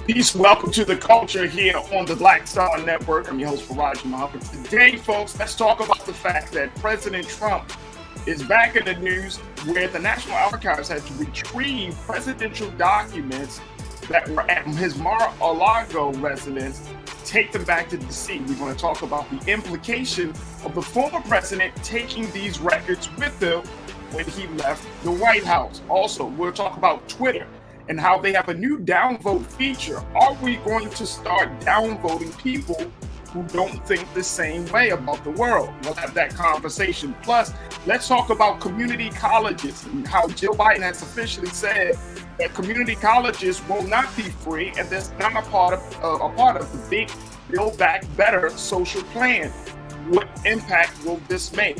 Peace, welcome to the culture here on the Black Star Network. I'm your host, Faraj Muhammad. Today, folks, let's talk about the fact that President Trump is back in the news where the National Archives had to retrieve presidential documents that were at his Mar-a-Lago residence, take them back to D.C. We're going to talk about the implication of the former president taking these records with him when he left the White House. Also, we'll talk about Twitter and how they have a new downvote feature. Are we going to start downvoting people who don't think the same way about the world? We'll have that conversation. Plus, let's talk about community colleges and how Joe Biden has officially said that community colleges will not be free, and that's not a part of the big Build Back Better social plan. What impact will this make?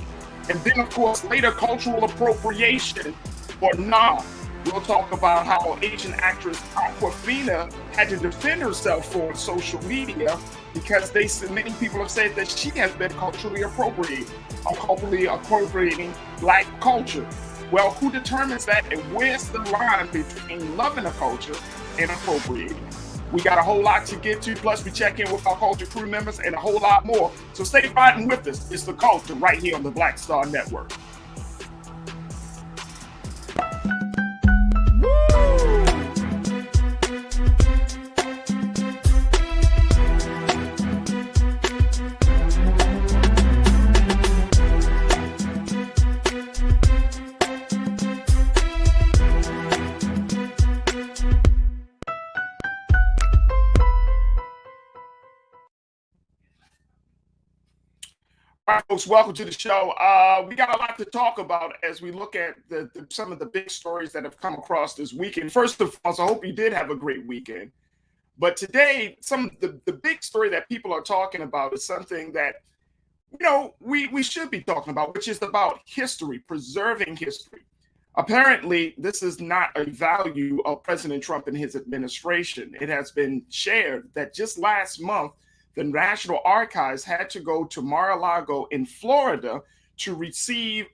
And then, of course, later, cultural appropriation or not. We'll talk about how Asian actress Awkwafina had to defend herself on social media because many people have said that she has been culturally appropriating Black culture. Well, who determines that, and where's the line between loving a culture and appropriating? We got a whole lot to get to, plus we check in with our culture crew members and a whole lot more. So stay riding with us. It's The Culture right here on the Black Star Network. All right, folks, welcome to the show. We got a lot to talk about as we look at some of the big stories that have come across this weekend. First of all, I hope you did have a great weekend. But today, the big story that people are talking about is something that, we should be talking about, which is about history, preserving history. Apparently, this is not a value of President Trump and his administration. It has been shared that just last month, the National Archives had to go to Mar-a-Lago in Florida to retrieve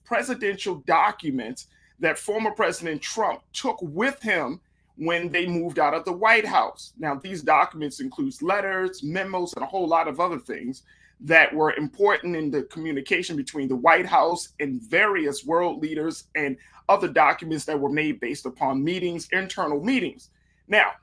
presidential documents that former President Trump took with him when they moved out of the White House. Now, these documents include letters, memos, and a whole lot of other things that were important in the communication between the White House and various world leaders and other documents that were made based upon meetings, internal meetings. Now,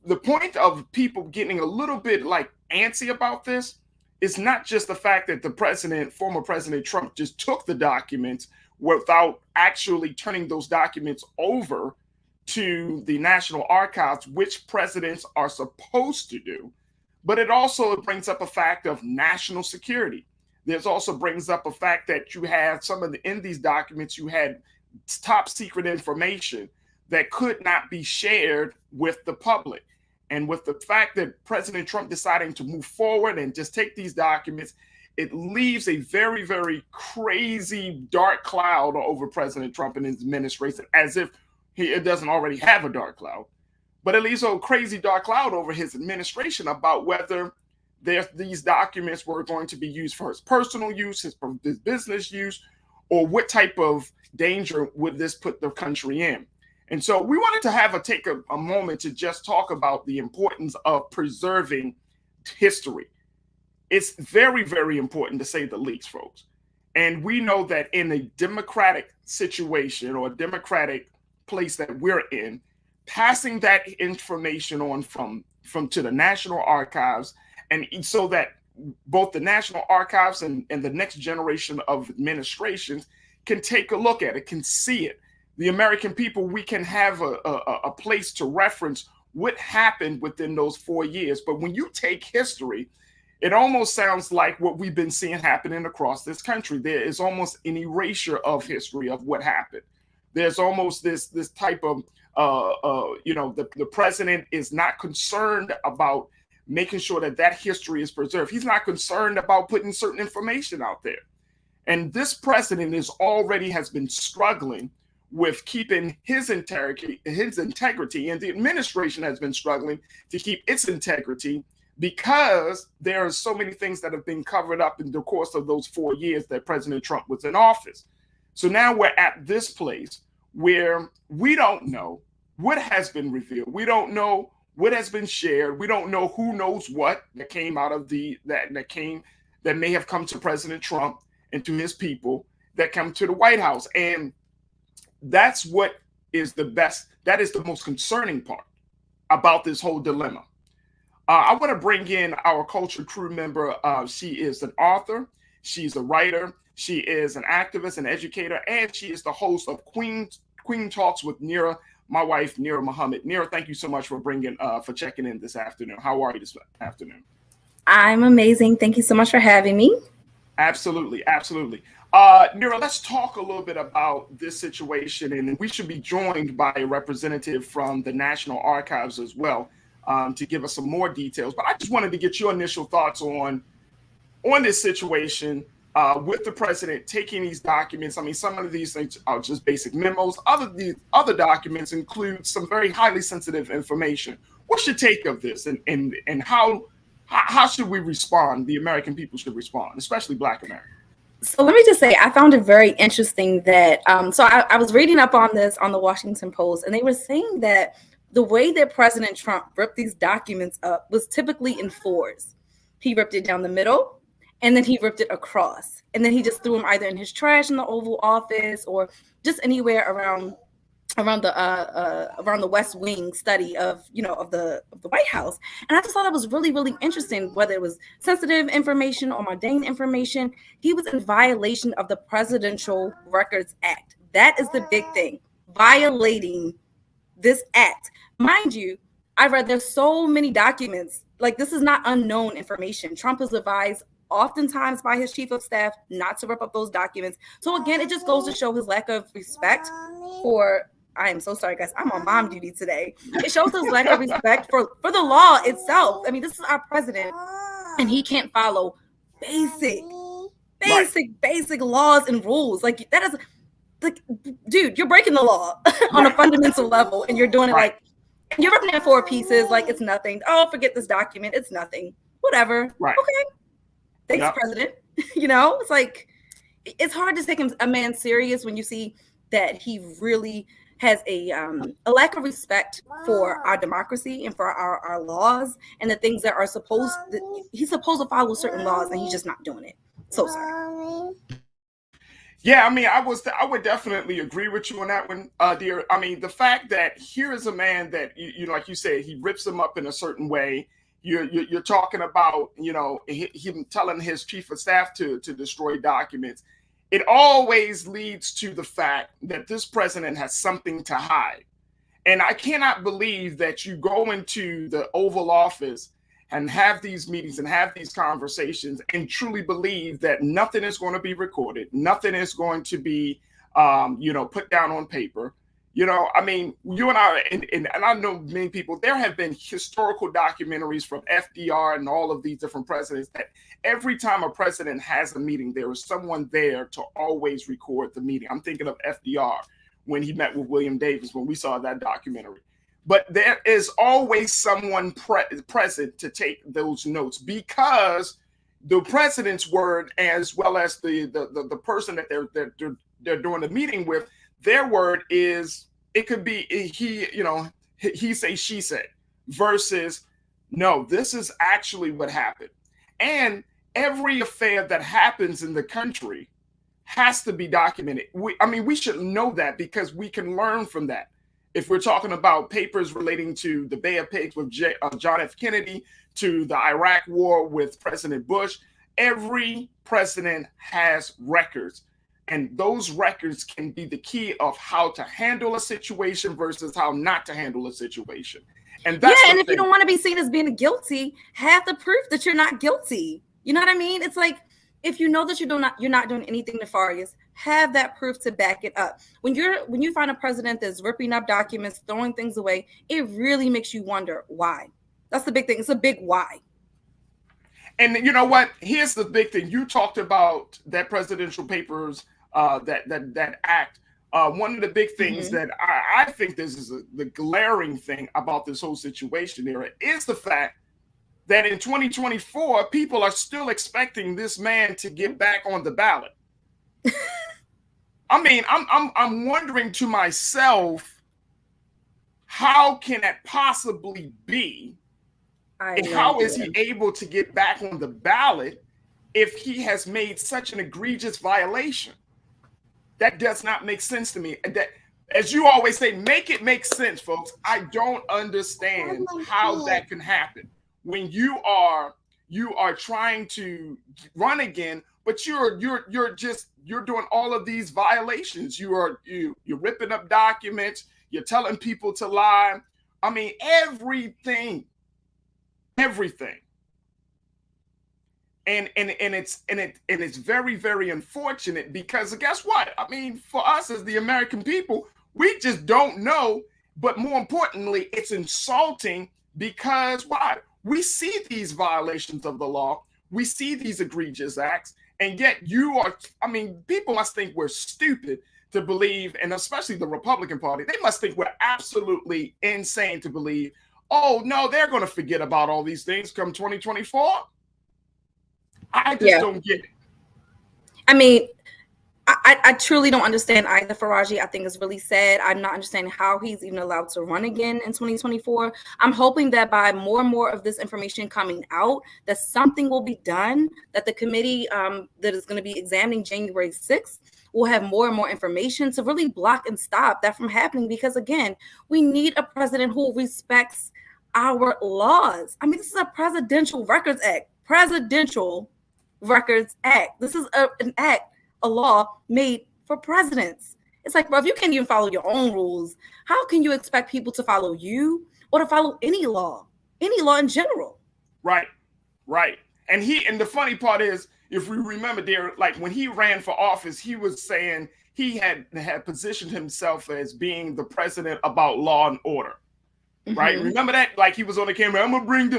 the point of people getting a little bit like antsy about this is not just the fact that former President Trump just took the documents without actually turning those documents over to the National Archives, which presidents are supposed to do, but it also brings up a fact of national security. There's also brings up a fact that you have in these documents, you had top secret information that could not be shared with the public. And with the fact that President Trump deciding to move forward and just take these documents, it leaves a very, very crazy dark cloud over President Trump and his administration, as if it doesn't already have a dark cloud. But it leaves a crazy dark cloud over his administration about whether these documents were going to be used for his personal use, his business use, or what type of danger would this put the country in. And so we wanted to take a moment to just talk about the importance of preserving history. It's very, very important to say the least, folks. And we know that in a democratic situation or a democratic place that we're in, passing that information on from to the National Archives, and so that both the National Archives and the next generation of administrations can take a look at it, can see it. The American people, we can have a place to reference what happened within those 4 years. But when you take history, it almost sounds like what we've been seeing happening across this country. There is almost an erasure of history of what happened. There's almost this type of, the president is not concerned about making sure that history is preserved. He's not concerned about putting certain information out there. And this president has been struggling with keeping his integrity, and the administration has been struggling to keep its integrity because there are so many things that have been covered up in the course of those 4 years that President Trump was in office. So now we're at this place where we don't know what has been revealed. We don't know what has been shared. We don't know who knows what that came out of that may have come to President Trump and to his people that come to the White House. And that's what is that is the most concerning part about this whole dilemma. I want to bring in our culture crew member. She is an author, she's a writer, she is an activist, an educator, and she is the host of Queen Talks with Nira, my wife, Nira Muhammad. Nira, thank you so much for checking in this afternoon. How are you this afternoon? I'm amazing. Thank you so much for having me. Absolutely. Nira, let's talk a little bit about this situation, and we should be joined by a representative from the National Archives as well to give us some more details. But I just wanted to get your initial thoughts on this situation with the president taking these documents. I mean, some of these things are just basic memos. Other documents include some very highly sensitive information. What's your take of this, and how should we respond? The American people should respond, especially Black Americans. So let me just say, I found it very interesting that, I was reading up on this on the Washington Post, and they were saying that the way that President Trump ripped these documents up was typically in fours. He ripped it down the middle, and then he ripped it across, and then he just threw them either in his trash in the Oval Office or just anywhere around the West Wing study of the White House. And I just thought it was really, really interesting, whether it was sensitive information or mundane information. He was in violation of the Presidential Records Act. That is the big thing, violating this act. Mind you, I read there's so many documents, like this is not unknown information. Trump is advised oftentimes by his chief of staff not to rip up those documents. So again, it just goes to show his lack of respect for, I am so sorry, guys. I'm on mom duty today. It shows his lack of respect for the law itself. I mean, this is our president, and he can't follow basic laws and rules. Like, that is, like, dude, you're breaking the law on a fundamental level, and you're doing it like, you're ripping it in 4 pieces like it's nothing. Oh, forget this document. It's nothing. Whatever. Right. Okay. Thanks, President. It's like, it's hard to take a man serious when you see that he really has a lack of respect for our democracy and for our laws and the things that he's supposed to follow certain laws, and he's just not doing it. So sorry. Yeah, I mean, I would definitely agree with you on that one, dear. I mean, the fact that here is a man that like you said, he rips them up in a certain way. You're talking about him telling his chief of staff to destroy documents. It always leads to the fact that this president has something to hide. And I cannot believe that you go into the Oval Office and have these meetings and have these conversations and truly believe that nothing is going to be recorded, nothing is going to be, put down on paper. I mean, you and I, and I know many people, there have been historical documentaries from FDR and all of these different presidents that every time a president has a meeting, there is someone there to always record the meeting. I'm thinking of FDR when he met with William Davis, when we saw that documentary. But there is always someone present to take those notes, because the president's word, as well as the person that they're doing the meeting with, their word is, it could be he say, she said, versus no, this is actually what happened. And every affair that happens in the country has to be documented. We should know that, because we can learn from that. If we're talking about papers relating to the Bay of Pigs with John F. Kennedy, to the Iraq War with President Bush, every president has records. And those records can be the key of how to handle a situation versus how not to handle a situation. And that's and if you don't want to be seen as being guilty, have the proof that you're not guilty. You know what I mean? It's like, if you know that you're not doing anything nefarious, have that proof to back it up. When you find a president that's ripping up documents, throwing things away, it really makes you wonder why. That's the big thing. It's a big why. And you know what? Here's the big thing. You talked about that presidential papers, that act. One of the big things that I think this is the glaring thing about this whole situation here is the fact that in 2024, people are still expecting this man to get back on the ballot. I mean, I'm wondering to myself, How can that possibly be? And how is he able to get back on the ballot if he has made such an egregious violation? That does not make sense to me. That, as you always say, make it make sense, folks. I don't understand how that can happen when you are trying to run again, but you're doing all of these violations. You're ripping up documents. You're telling people to lie. I mean, everything. And it's very, very unfortunate, because guess what? I mean, for us as the American people, we just don't know. But more importantly, it's insulting, because why? We see these violations of the law. We see these egregious acts, and yet people must think we're stupid to believe, and especially the Republican Party, they must think we're absolutely insane to believe, oh, no, they're going to forget about all these things come 2024. I just don't get it. I mean, I truly don't understand either, Faraji. I think it's really sad. I'm not understanding how he's even allowed to run again in 2024. I'm hoping that by more and more of this information coming out, that something will be done, that the committee that is going to be examining January 6th will have more and more information to really block and stop that from happening. Because again, we need a president who respects our laws. I mean, this is a Presidential Records Act. Presidential Records Act. This is an act, a law made for presidents. It's like, bro, if you can't even follow your own rules, how can you expect people to follow you or to follow any law in general? Right. And the funny part is, if we remember there, like when he ran for office, he was saying he had positioned himself as being the president about law and order. Right? Remember that? Like he was on the camera, I'm going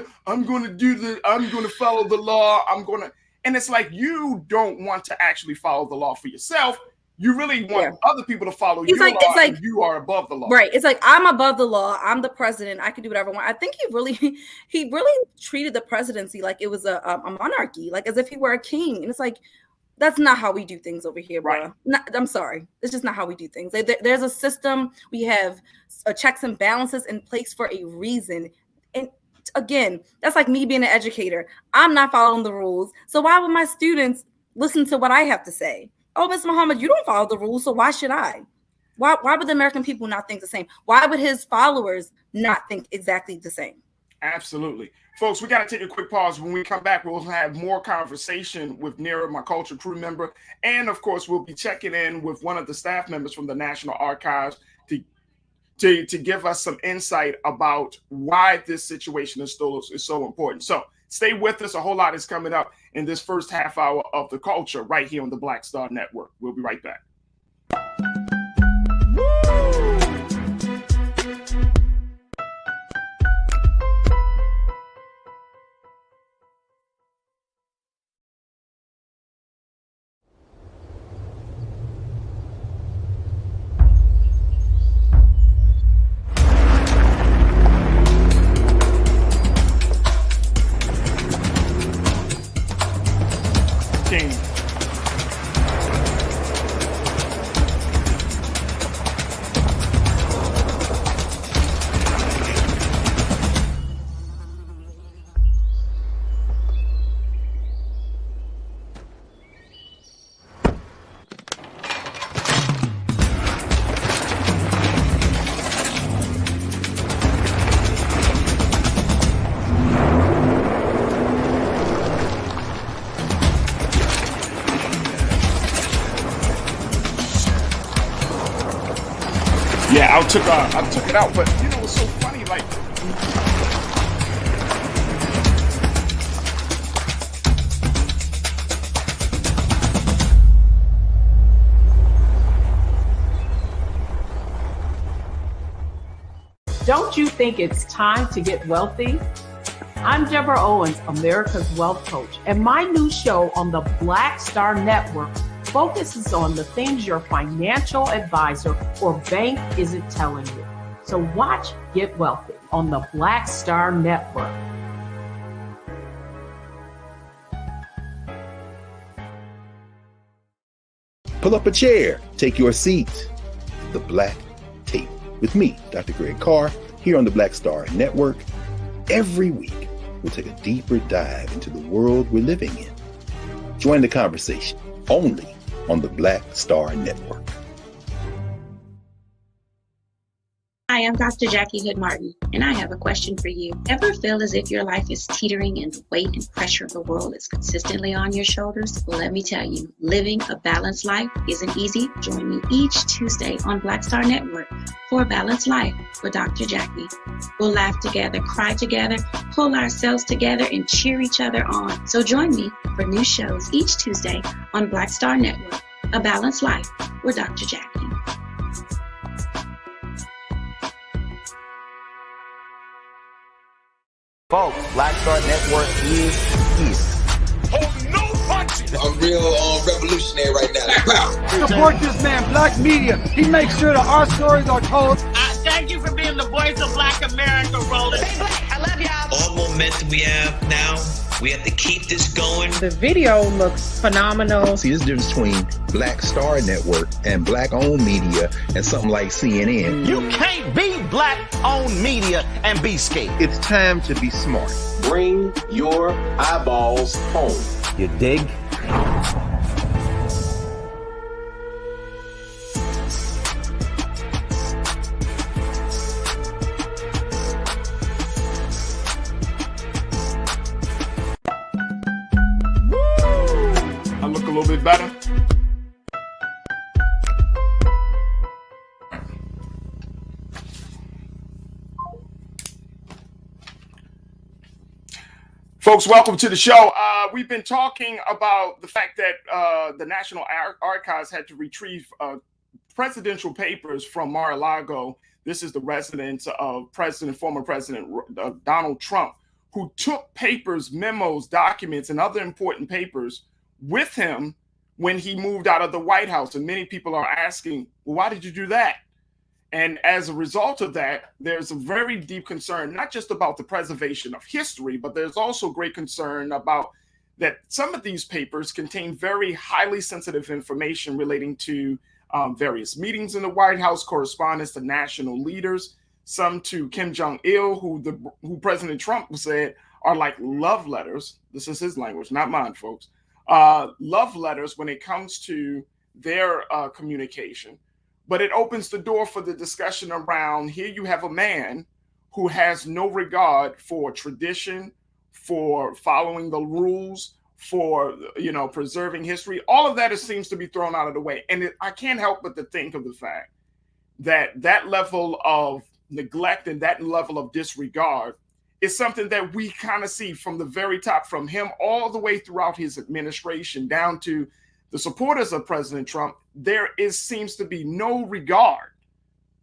to follow the law. And it's like, you don't want to actually follow the law for yourself. You really want other people to follow your law, and you are above the law. Right. It's like, I'm above the law. I'm the president. I can do whatever I want. I think he really treated the presidency like it was a monarchy, like as if he were a king. And it's like, that's not how we do things over here, bro. Right. I'm sorry. It's just not how we do things. There's a system. We have checks and balances in place for a reason. And again, that's like me being an educator. I'm not following the rules. So why would my students listen to what I have to say? Oh, Mr. Muhammad, you don't follow the rules, so why should I? Why would the American people not think the same? Why would his followers not think exactly the same? Absolutely. Folks, we got to take a quick pause. When we come back, we'll have more conversation with Nira, my culture crew member. And of course, we'll be checking in with one of the staff members from the National Archives to give us some insight about why this situation is so important. So stay with us. A whole lot is coming up in this first half hour of The Culture right here on the Black Star Network. We'll be right back. Yeah, I took it out, but you know, it's so funny, like. Don't you think it's time to get wealthy? I'm Deborah Owens, America's Wealth Coach, and my new show on the Black Star Network focuses on the things your financial advisor or bank isn't telling you. So watch Get Wealthy on the Black Star Network. Pull up a chair, take your seat. The Black Tape. with me, Dr. Greg Carr, here on the Black Star Network. Every week, we'll take a deeper dive into the world we're living in. Join the conversation only on the Black Star Network. Hi, I'm Dr. Jackie Hood Martin, and I have a question for you. Ever feel as if your life is teetering and the weight and pressure of the world is consistently on your shoulders? Well, let me tell you, living a balanced life isn't easy. Join me each Tuesday on Black Star Network for A Balanced Life with Dr. Jackie. We'll laugh together, cry together, pull ourselves together, and cheer each other on. So join me for new shows each Tuesday on Black Star Network, A Balanced Life with Dr. Jackie. Folks, Black Star Network is here. Hold no punches. I'm real revolutionary right now. Support this man, Black Media. He makes sure that our stories are told. Thank you for being the voice of Black America, Roland. Stay black. I love y'all. All momentum we have now, we have to keep this going. The video looks phenomenal. See, there's a difference between Black Star Network and Black-owned media and something like CNN. You can't be Black-owned media and be scared. It's time to be smart. Bring your eyeballs home. You dig? Look a little bit better. Folks, welcome to the show. We've been talking about the fact that the National Archives had to retrieve presidential papers from Mar-a-Lago. This is the residence of former President Donald Trump, who took papers, memos, documents, and other important papers with him when he moved out of the White House. And many people are asking, well, why did you do that? And as a result of that, there's a very deep concern, not just about the preservation of history, but there's also great concern about that some of these papers contain very highly sensitive information relating to various meetings in the White House, correspondence to national leaders, some to Kim Jong-il, who President Trump said are like love letters. This is his language, not mine, folks. Love letters when it comes to their communication. But it opens the door for the discussion around, here you have a man who has no regard for tradition, for following the rules, for preserving history. All of that seems to be thrown out of the way. And I can't help but to think of the fact that that level of neglect and that level of disregard is something that we kind of see from the very top, from him all the way throughout his administration down to the supporters of President Trump. There seems to be no regard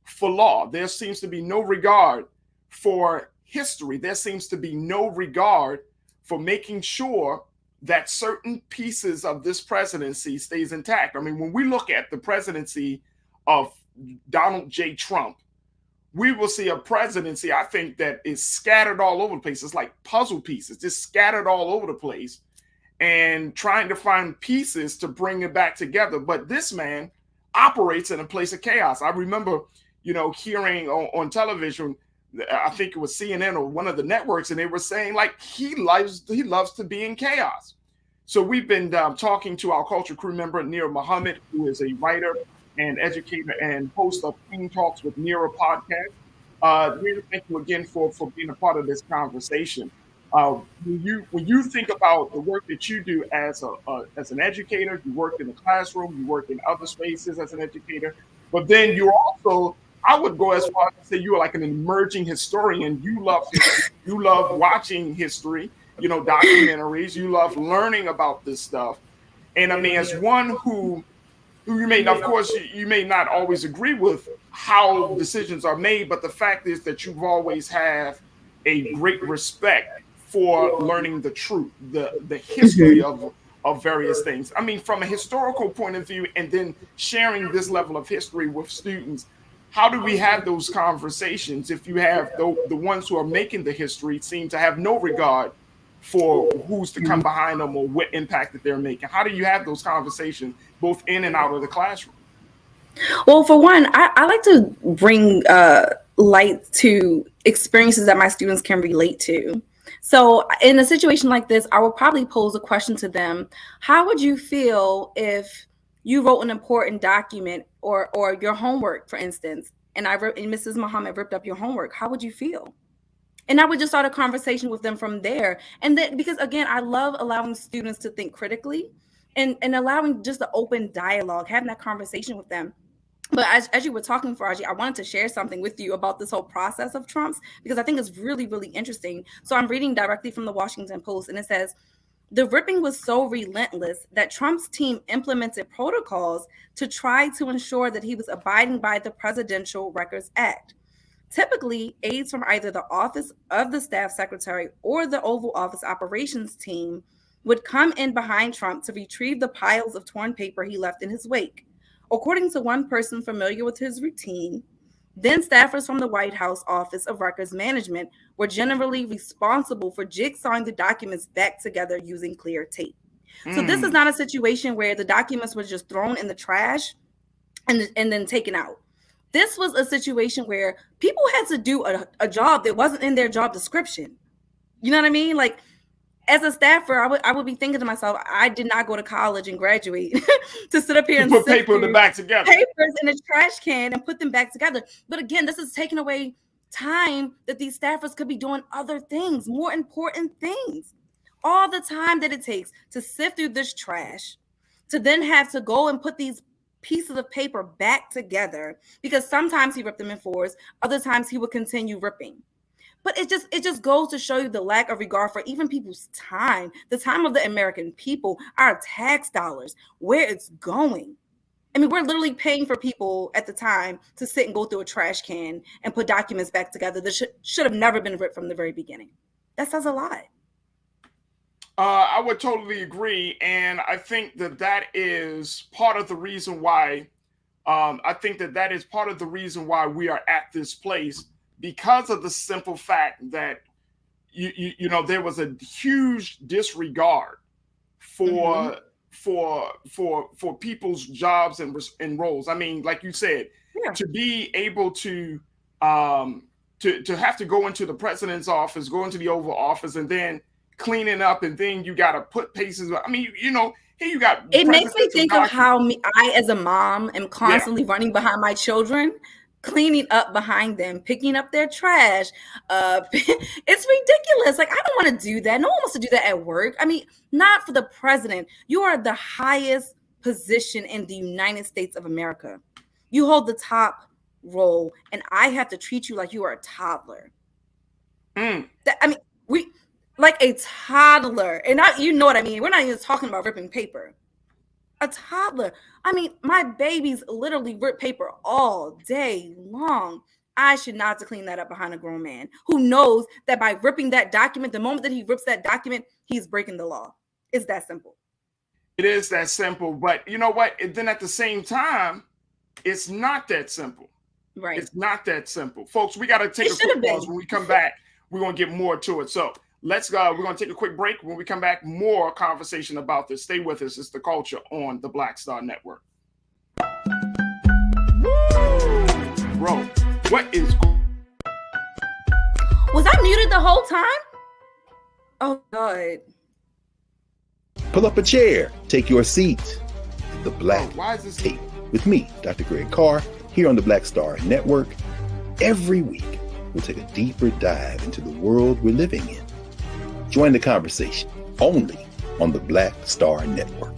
for law. There seems to be no regard for history. There seems to be no regard for making sure that certain pieces of this presidency stays intact. I mean, when we look at the presidency of Donald J. Trump, we will see a presidency, I think, that is scattered all over the place. It's like puzzle pieces, just scattered all over the place and trying to find pieces to bring it back together. But this man operates in a place of chaos. I remember, hearing on television, I think it was CNN or one of the networks, and they were saying like he loves to be in chaos. So we've been talking to our culture crew member, Nira Muhammad, who is a writer and educator and host of King Talks with Nira podcast. Nira, thank you again for being a part of this conversation. When you think about the work that you do as an educator, you work in the classroom, you work in other spaces as an educator, but then you're also, I would go as far as to say you are like an emerging historian. You love history, you love watching history, documentaries, you love learning about this stuff. And I mean, as one who you may, of course, you may not always agree with how decisions are made, but the fact is that you've always have a great respect for learning the truth, the history of various things. I mean, from a historical point of view, and then sharing this level of history with students, how do we have those conversations if you have the ones who are making the history seem to have no regard for who's to come behind them or what impact that they're making? How do you have those conversations both in and out of the classroom? Well, for one, I like to bring light to experiences that my students can relate to. So in a situation like this, I would probably pose a question to them. How would you feel if you wrote an important document or your homework, for instance, and Mrs. Muhammad ripped up your homework? How would you feel? And I would just start a conversation with them from there. And then, because again, I love allowing students to think critically and allowing just the open dialogue, having that conversation with them. But as you were talking, Faraji, I wanted to share something with you about this whole process of Trump's, because I think it's really, really interesting. So I'm reading directly from the Washington Post, and it says, the ripping was so relentless that Trump's team implemented protocols to try to ensure that he was abiding by the Presidential Records Act. Typically, aides from either the Office of the Staff Secretary or the Oval Office operations team would come in behind Trump to retrieve the piles of torn paper he left in his wake. According to one person familiar with his routine, then staffers from the White House Office of Records Management were generally responsible for jigsawing the documents back together using clear tape. So this is not a situation where the documents were just thrown in the trash and then taken out. This was a situation where people had to do a job that wasn't in their job description. You know what I mean? Like, as a staffer, I would be thinking to myself, I did not go to college and graduate to sit up here and put paper in the back together, papers in a trash can and put them back together. But again, this is taking away time that these staffers could be doing other things, more important things. All the time that it takes to sift through this trash, to then have to go and put these pieces of paper back together, because sometimes he ripped them in fours, other times he would continue ripping. But it just goes to show you the lack of regard for even people's time, the time of the American people, our tax dollars, where it's going. I mean, we're literally paying for people at the time to sit and go through a trash can and put documents back together that should have never been ripped from the very beginning. That says a lot. I would totally agree. And I think that is part of the reason why that is part of the reason why we are at this place, because of the simple fact that you know, there was a huge disregard for people's jobs and roles. I mean, like you said, to be able to have to go into the president's office, go into the Oval Office, and then cleaning up, and then you got to put paces. I mean, you know, here you got. It makes me think of how I, as a mom, am constantly running behind my children, cleaning up behind them, picking up their trash. It's ridiculous. Like, I don't want to do that. No one wants to do that at work. I mean, not for the president. You are the highest position in the United States of America. You hold the top role, and I have to treat you like you are a toddler. I mean, we like a toddler, and you know what I mean. We're not even talking about ripping paper. A toddler. I mean, my babies literally rip paper all day long. I should not have to clean that up behind a grown man who knows that by ripping that document, the moment that he rips that document, he's breaking the law. It's that simple. It is that simple. But you know what? And then at the same time, it's not that simple. Right. It's not that simple. Folks, we got to take a quick pause. When we come back, we're going to get more to it. So let's go. We're going to take a quick break. When we come back, more conversation about this. Stay with us. It's The Culture on the Black Star Network. Bro, what is... Was I muted the whole time? Oh, God. Pull up a chair. Take your seat. The Black Tape with me, Dr. Greg Carr, here on the Black Star Network. Every week, we'll take a deeper dive into the world we're living in. Join the conversation only on the Black Star Network.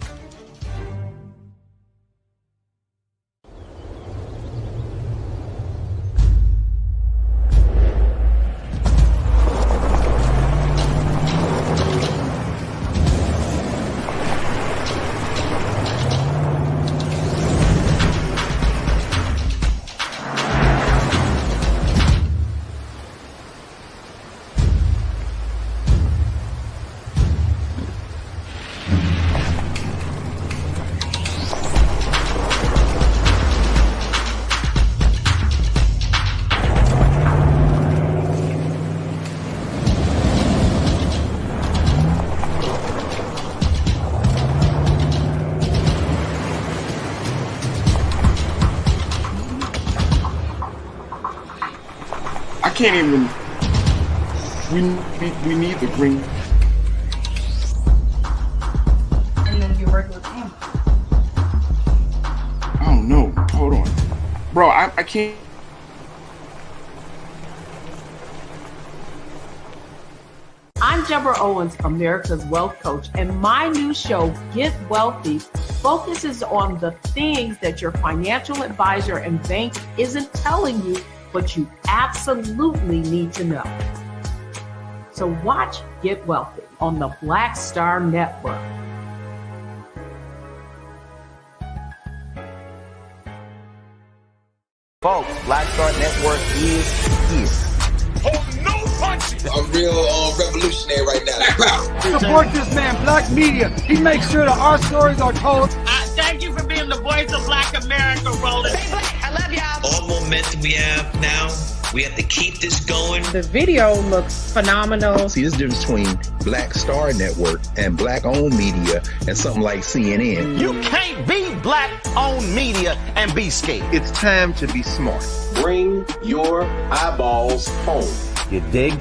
can't even. We need the green. And then your regular camera. I don't know. Hold on, bro. I can't. I'm Deborah Owens, America's Wealth Coach, and my new show, Get Wealthy, focuses on the things that your financial advisor and bank isn't telling you, but you absolutely need to know. So watch Get Wealthy on the Black Star Network. Folks, Black Star Network is here. Oh, no punching! I'm real revolutionary right now. Support this man, Black Media. He makes sure that our stories are told. Thank you for being the voice of Black America, Roland. Stay black. I love y'all. All momentum we have now, we have to keep this going. The video looks phenomenal. See, there's a difference between Black Star Network and Black-owned media and something like CNN. You can't be Black-owned media and be scared. It's time to be smart. Bring your eyeballs home. You dig?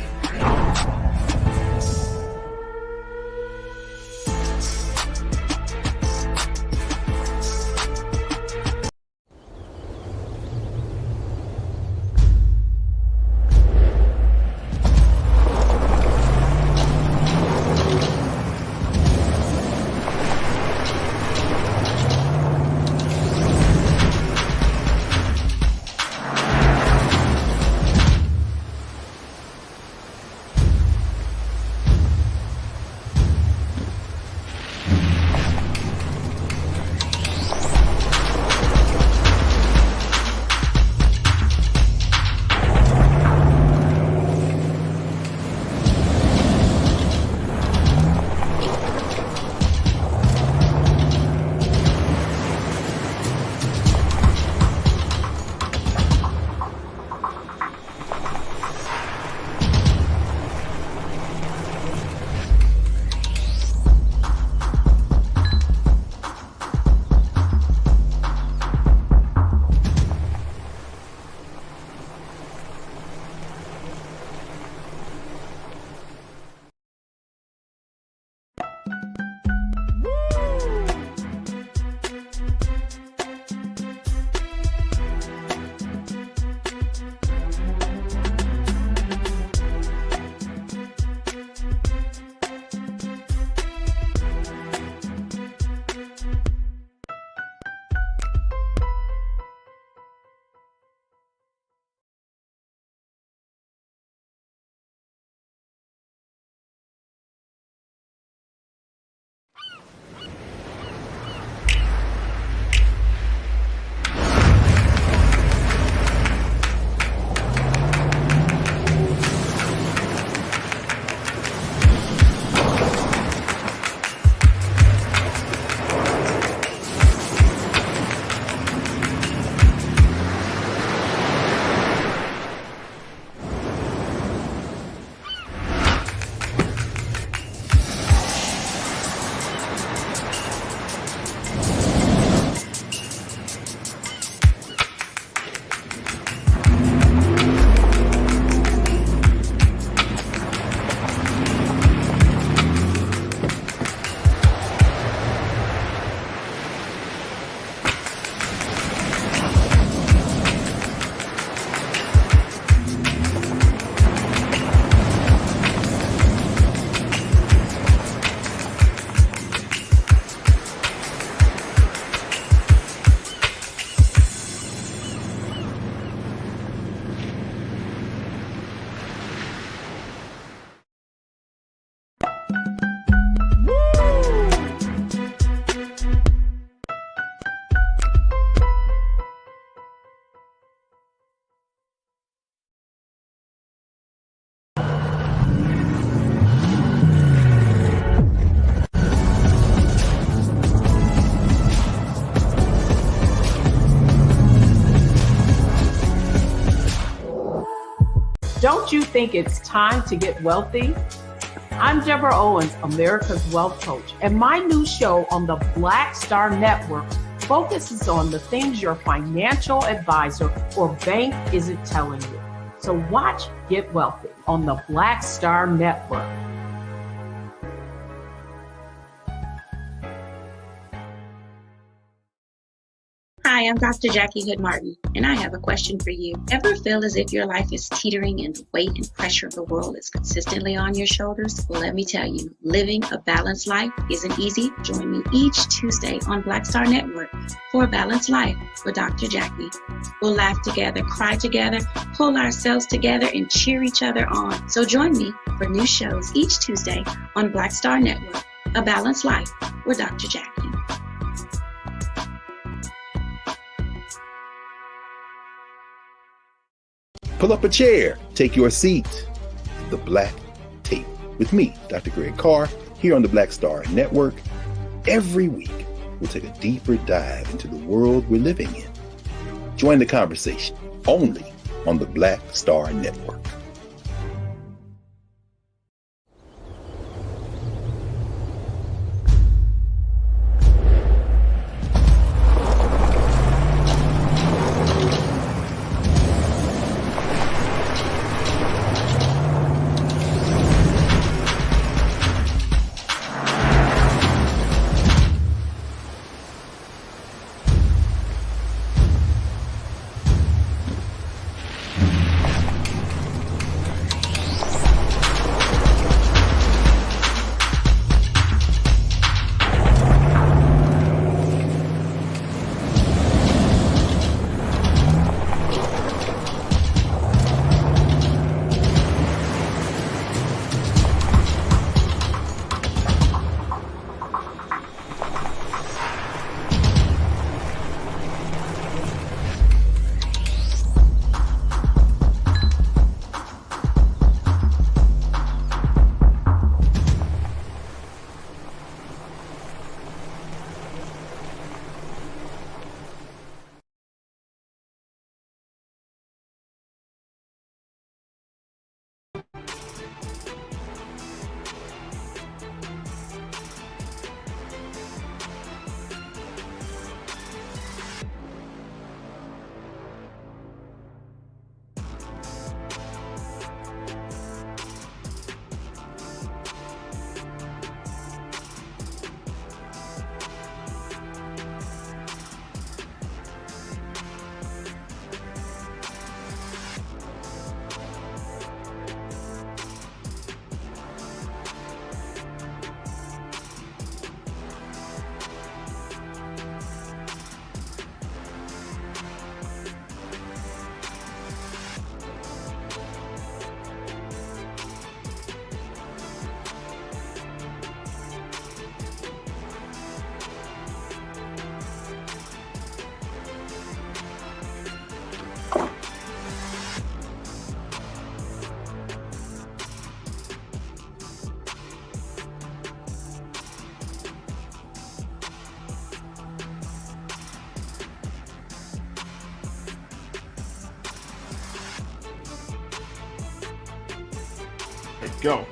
Don't you think it's time to get wealthy? I'm Deborah Owens, America's Wealth Coach, and my new show on the Black Star Network focuses on the things your financial advisor or bank isn't telling you. So watch Get Wealthy on the Black Star Network. Hi, I'm Dr. Jackie Hood Martin, and I have a question for you. Ever feel as if your life is teetering and the weight and pressure of the world is consistently on your shoulders? Well, let me tell you, living a balanced life isn't easy. Join me each Tuesday on Black Star Network for A Balanced Life with Dr. Jackie. We'll laugh together, cry together, pull ourselves together, and cheer each other on. So join me for new shows each Tuesday on Black Star Network, A Balanced Life with Dr. Jackie. Pull up a chair, take your seat. The Black Tape with me, Dr. Greg Carr, here on the Black Star Network. Every week, we'll take a deeper dive into the world we're living in. Join the conversation only on the Black Star Network. Go.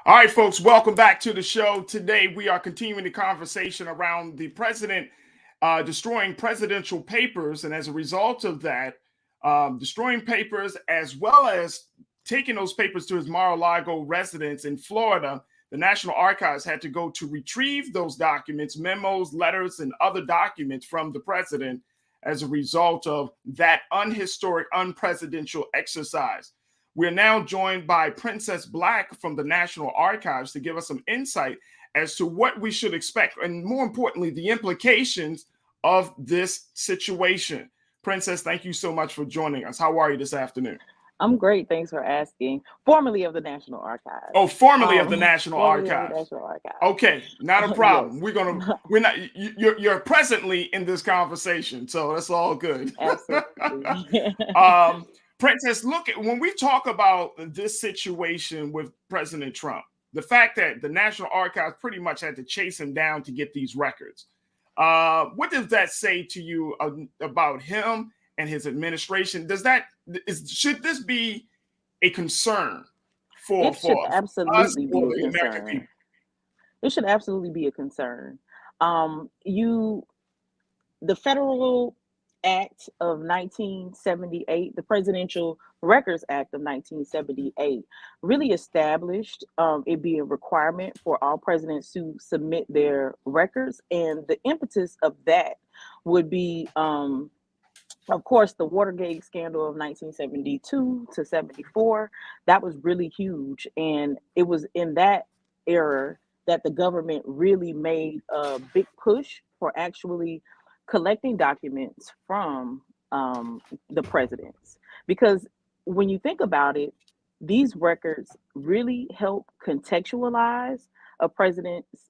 All right, folks, welcome back to the show. Today, we are continuing the conversation around the president destroying presidential papers. And as a result of that, destroying papers as well as taking those papers to his Mar-a-Lago residence in Florida, the National Archives had to go to retrieve those documents, memos, letters, and other documents from the president as a result of that unhistoric, unpresidential exercise. We're now joined by Princess Black from the National Archives to give us some insight as to what we should expect, and more importantly, the implications of this situation. Princess, thank you so much for joining us. How are you this afternoon? I'm great. Thanks for asking. Formerly of the National Archives. Oh, formerly of the National Archives. National Archives. Okay, not a problem. Yes. We're not. You're presently in this conversation, so that's all good. Absolutely. Princess, look, when we talk about this situation with President Trump, the fact that the National Archives pretty much had to chase him down to get these records, what does that say to you about him and his administration. Should this be a concern for It should us, absolutely be or a the American concern. people? It should absolutely be a concern. The Federal Act of 1978, the Presidential Records Act of 1978, really established it being a requirement for all presidents to submit their records. And the impetus of that would be, of course, the Watergate scandal of 1972 to 74. That was really huge. And it was in that era that the government really made a big push for actually collecting documents from the presidents. Because when you think about it, these records really help contextualize a president's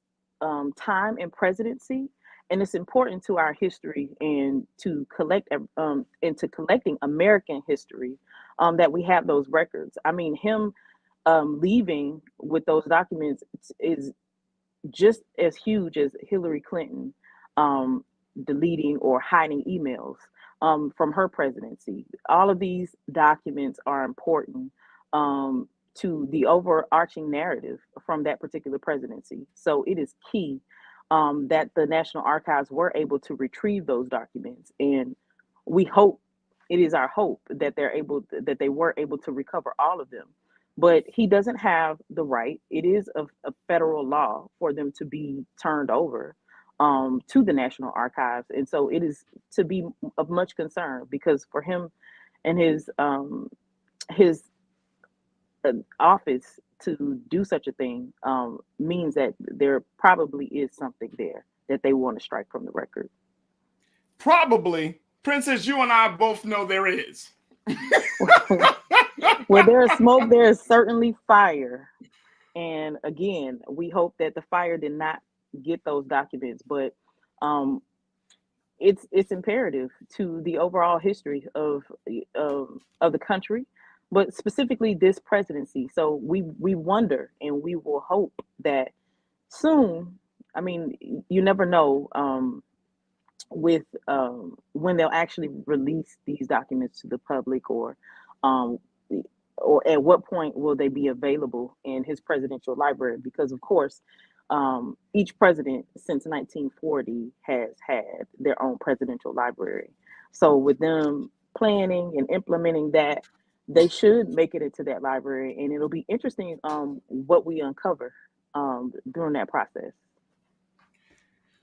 time in presidency, and it's important to our history and to collecting American history that we have those records. I mean, him leaving with those documents is just as huge as Hillary Clinton deleting or hiding emails from her presidency. All of these documents are important to the overarching narrative from that particular presidency. So it is key that the National Archives were able to retrieve those documents, and we hope, it is our hope, that they were able to recover all of them. But he doesn't have the right. It is a federal law for them to be turned over to the National Archives, and so it is to be of much concern, because for him and his office to do such a thing means that there probably is something there that they want to strike from the record. Probably. Princess, you and I both know there is. Where there is smoke, there is certainly fire. And again, we hope that the fire did not get those documents, but it's imperative to the overall history of the country, but specifically this presidency. So we wonder, and we will hope that soon, I mean, you never know with when they'll actually release these documents to the public, or at what point will they be available in his presidential library? Because of course, each president since 1940 has had their own presidential library. So with them planning and implementing that, they should make it into that library, and it'll be interesting what we uncover during that process.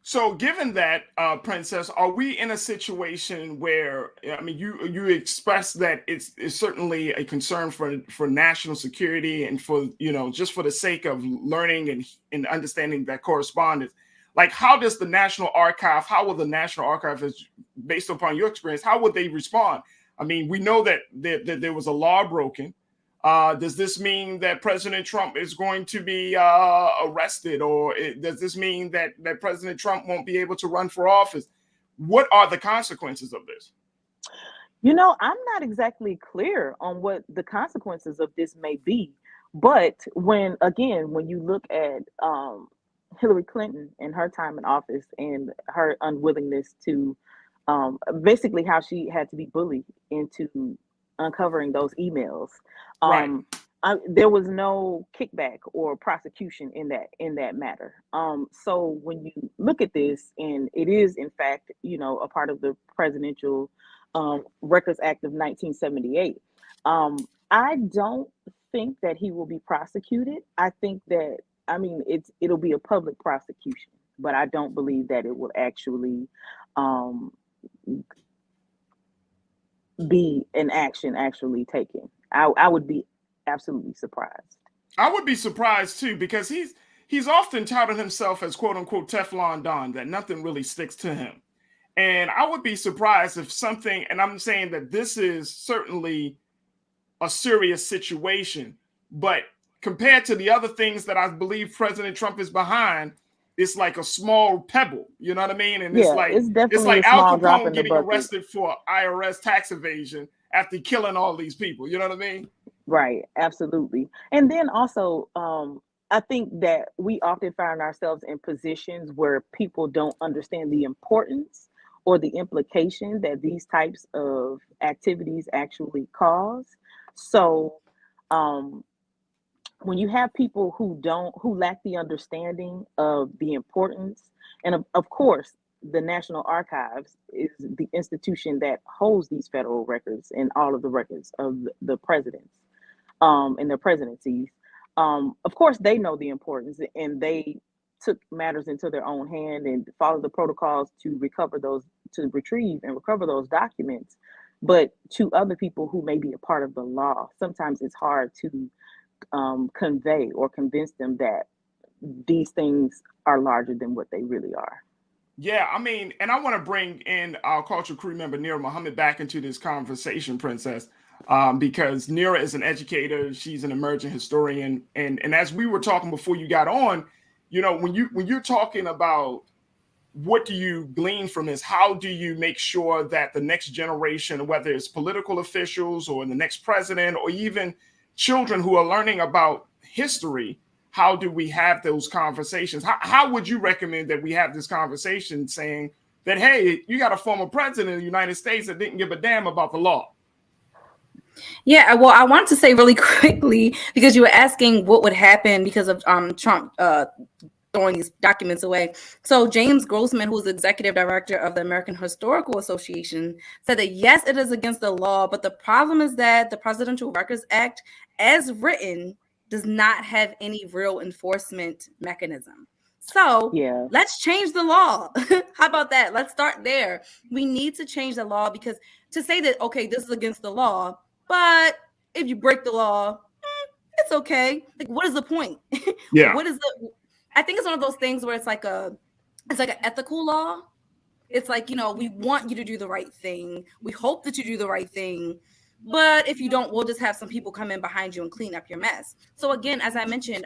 So given that, Princess, are we in a situation where, I mean, you expressed that it's certainly a concern for national security and for, just for the sake of learning and understanding that correspondence? Like, how will the National Archive, based upon your experience, how would they respond? I mean, we know that there was a law broken. Does this mean that President Trump is going to be arrested, or does this mean that President Trump won't be able to run for office? What are the consequences of this? I'm not exactly clear on what the consequences of this may be. But when you look at Hillary Clinton and her time in office and her unwillingness to basically how she had to be bullied into uncovering those emails. Right. There was no kickback or prosecution in that matter. So when you look at this, and it is in fact, a part of the Presidential Records Act of 1978, I don't think that he will be prosecuted. I think that, it'll be a public prosecution, but I don't believe that it will actually be an action actually taken. I would be absolutely surprised. I would be surprised too, because he's often touted himself as quote unquote Teflon Don, that nothing really sticks to him. And I would be surprised if something, and I'm saying that this is certainly a serious situation, but compared to the other things that I believe President Trump is behind, it's like a small pebble, you know what I mean? And it's like Al Capone getting arrested for IRS tax evasion after killing all these people, you know what I mean? Right, absolutely. And then also, I think that we often find ourselves in positions where people don't understand the importance or the implication that these types of activities actually cause. So when you have people who lack the understanding of the importance, and of course, the National Archives is the institution that holds these federal records and all of the records of the presidents and their presidencies. Of course, they know the importance, and they took matters into their own hand and followed the protocols to retrieve and recover those documents. But to other people who may be a part of the law, sometimes it's hard to convey or convince them that these things are larger than what they really are. Yeah, I mean, and I want to bring in our cultural crew member, Nira Muhammad, back into this conversation, Princess, because Nira is an educator. She's an emerging historian. And as we were talking before you got on, you know, when you're talking about what do you glean from this, how do you make sure that the next generation, whether it's political officials or the next president or even children who are learning about history, how do we have those conversations? How would you recommend that we have this conversation saying that, hey, you got a former president of the United States that didn't give a damn about the law? Yeah, well, I wanted to say really quickly, because you were asking what would happen because of Trump throwing these documents away. So James Grossman, who's the executive director of the American Historical Association, said that yes, it is against the law, but the problem is that the Presidential Records Act, as written, does not have any real enforcement mechanism. So let's change the law. How about that? Let's start there. We need to change the law, because to say that, okay, this is against the law, but if you break the law, it's okay. Like, what is the point? Yeah. What is the? I think it's one of those things where it's like an ethical law. It's like, you know, we want you to do the right thing. We hope that you do the right thing. But if you don't, we'll just have some people come in behind you and clean up your mess. So again, as I mentioned,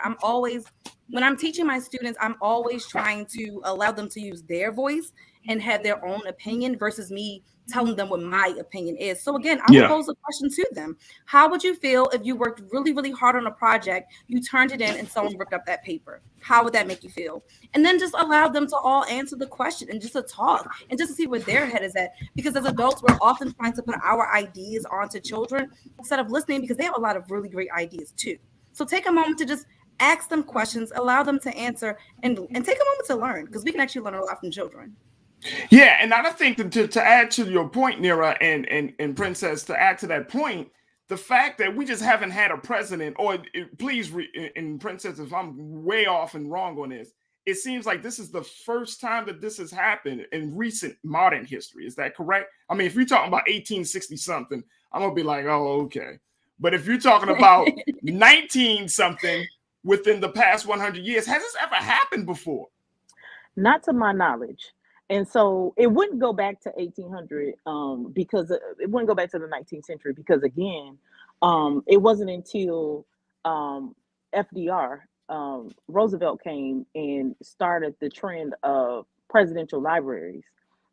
when I'm teaching my students, I'm always trying to allow them to use their voice and have their own opinion versus me telling them what my opinion is. So again, I will pose a question to them. How would you feel if you worked really, really hard on a project, you turned it in, and someone ripped up that paper? How would that make you feel? And then just allow them to all answer the question and just to talk and just to see where their head is at. Because as adults, we're often trying to put our ideas onto children instead of listening, because they have a lot of really great ideas too. So take a moment to just ask them questions, allow them to answer, and take a moment to learn, because we can actually learn a lot from children. Yeah, and I think that to add to your point, Nira and Princess, to add to that point, the fact that we just haven't had a president, or please, and Princess, if I'm way off and wrong on this, it seems like this is the first time that this has happened in recent modern history. Is that correct? I mean, if you're talking about 1860 something, I'm gonna be like, oh, okay. But if you're talking about 19 something within the past 100 years, has this ever happened before? Not to my knowledge. And so it wouldn't go back to 1800 because it wouldn't go back to the 19th century, because again, it wasn't until FDR, Roosevelt came and started the trend of presidential libraries,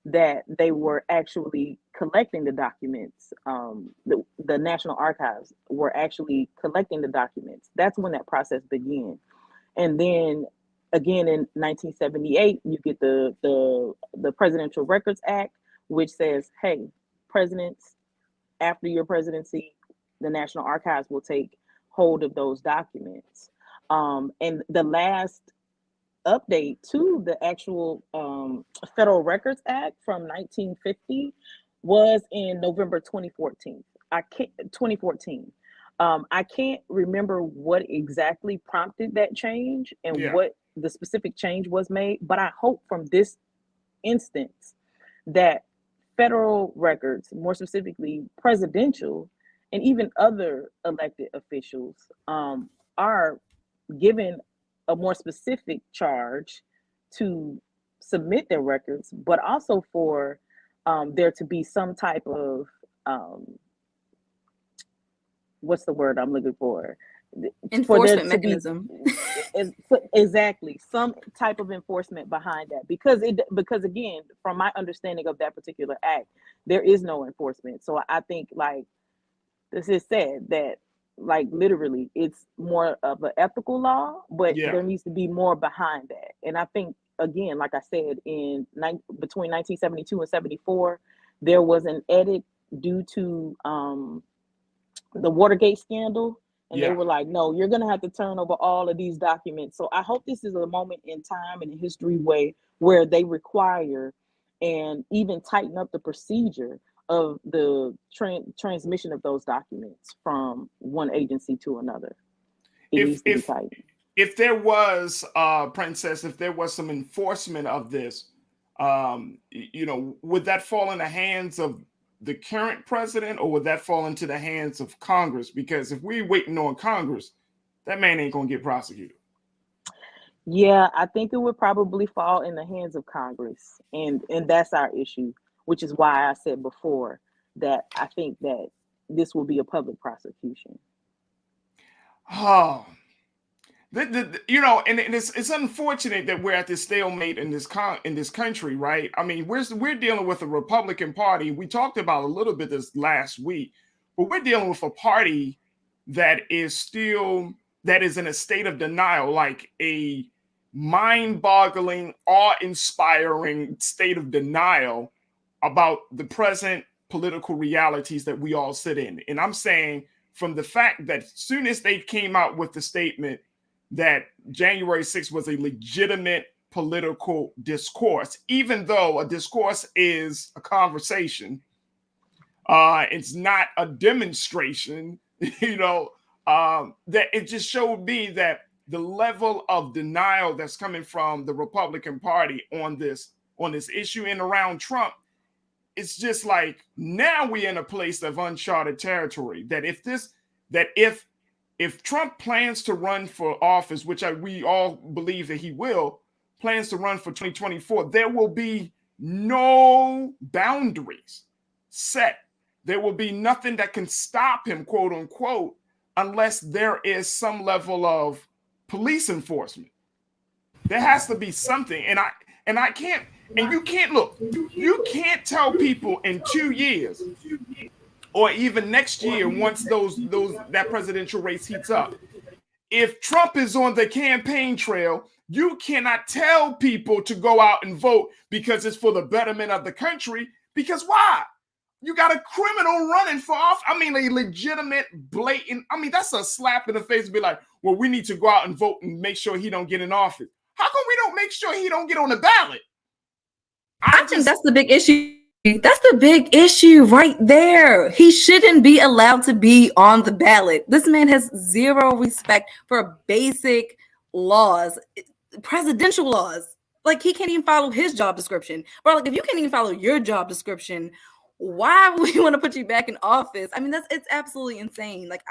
that they were actually collecting the documents. The National Archives were actually collecting the documents. That's when that process began. And then again, in 1978, you get the Presidential Records Act, which says, hey, presidents, after your presidency, the National Archives will take hold of those documents. And the last update to the actual Federal Records Act from 1950 was in November 2014. I can't remember what exactly prompted that change and what the specific change was made, but I hope from this instance that federal records, more specifically presidential and even other elected officials, are given a more specific charge to submit their records, but also for there to be some type of what's the word I'm looking for? Enforcement mechanism. Exactly, some type of enforcement behind that, because again, from my understanding of that particular act, there is no enforcement. So I think, like this is said, that like literally it's more of an ethical law, but there needs to be more behind that. And I think again, like I said, between 1972 and 74, there was an edit due to the Watergate scandal. And they were like, no, you're going to have to turn over all of these documents. So I hope this is a moment in time in history where they require and even tighten up the procedure of the transmission of those documents from one agency to another. It needs to be tight. If there was, Princess, if there was some enforcement of this, would that fall in the hands of the current president, or would that fall into the hands of Congress? Because if we're waiting on Congress, that man ain't gonna get prosecuted. Yeah, I think it would probably fall in the hands of Congress, and that's our issue, which is why I said before that I think that this will be a public prosecution. Oh, and it's unfortunate that we're at this stalemate in this country, right? I mean, we're dealing with a Republican Party. We talked about a little bit this last week, but we're dealing with a party that is in a state of denial, like a mind-boggling, awe-inspiring state of denial about the present political realities that we all sit in. And I'm saying, from the fact that as soon as they came out with the statement that January 6th was a legitimate political discourse, even though a discourse is a conversation, it's not a demonstration, that it just showed me that the level of denial that's coming from the Republican Party on this issue and around Trump, it's just like, now we're in a place of uncharted territory. That if Trump plans to run for office, which we all believe that he will, plans to run for 2024, there will be no boundaries set. There will be nothing that can stop him, quote unquote, unless there is some level of police enforcement. There has to be something. And I can't, and you can't tell people in 2 years or even next year, once that presidential race heats up, if Trump is on the campaign trail, you cannot tell people to go out and vote because it's for the betterment of the country. Because why? You got a criminal running for office. I mean, a legitimate, blatant. I mean, that's a slap in the face to be like, well, we need to go out and vote and make sure he don't get in office. How come we don't make sure he don't get on the ballot? I think that's the big issue. That's the big issue right there. He shouldn't be allowed to be on the ballot. This man has zero respect for basic laws, presidential laws. Like, he can't even follow his job description. Bro, like, if you can't even follow your job description, why would we want to put you back in office? I mean, it's absolutely insane. Like,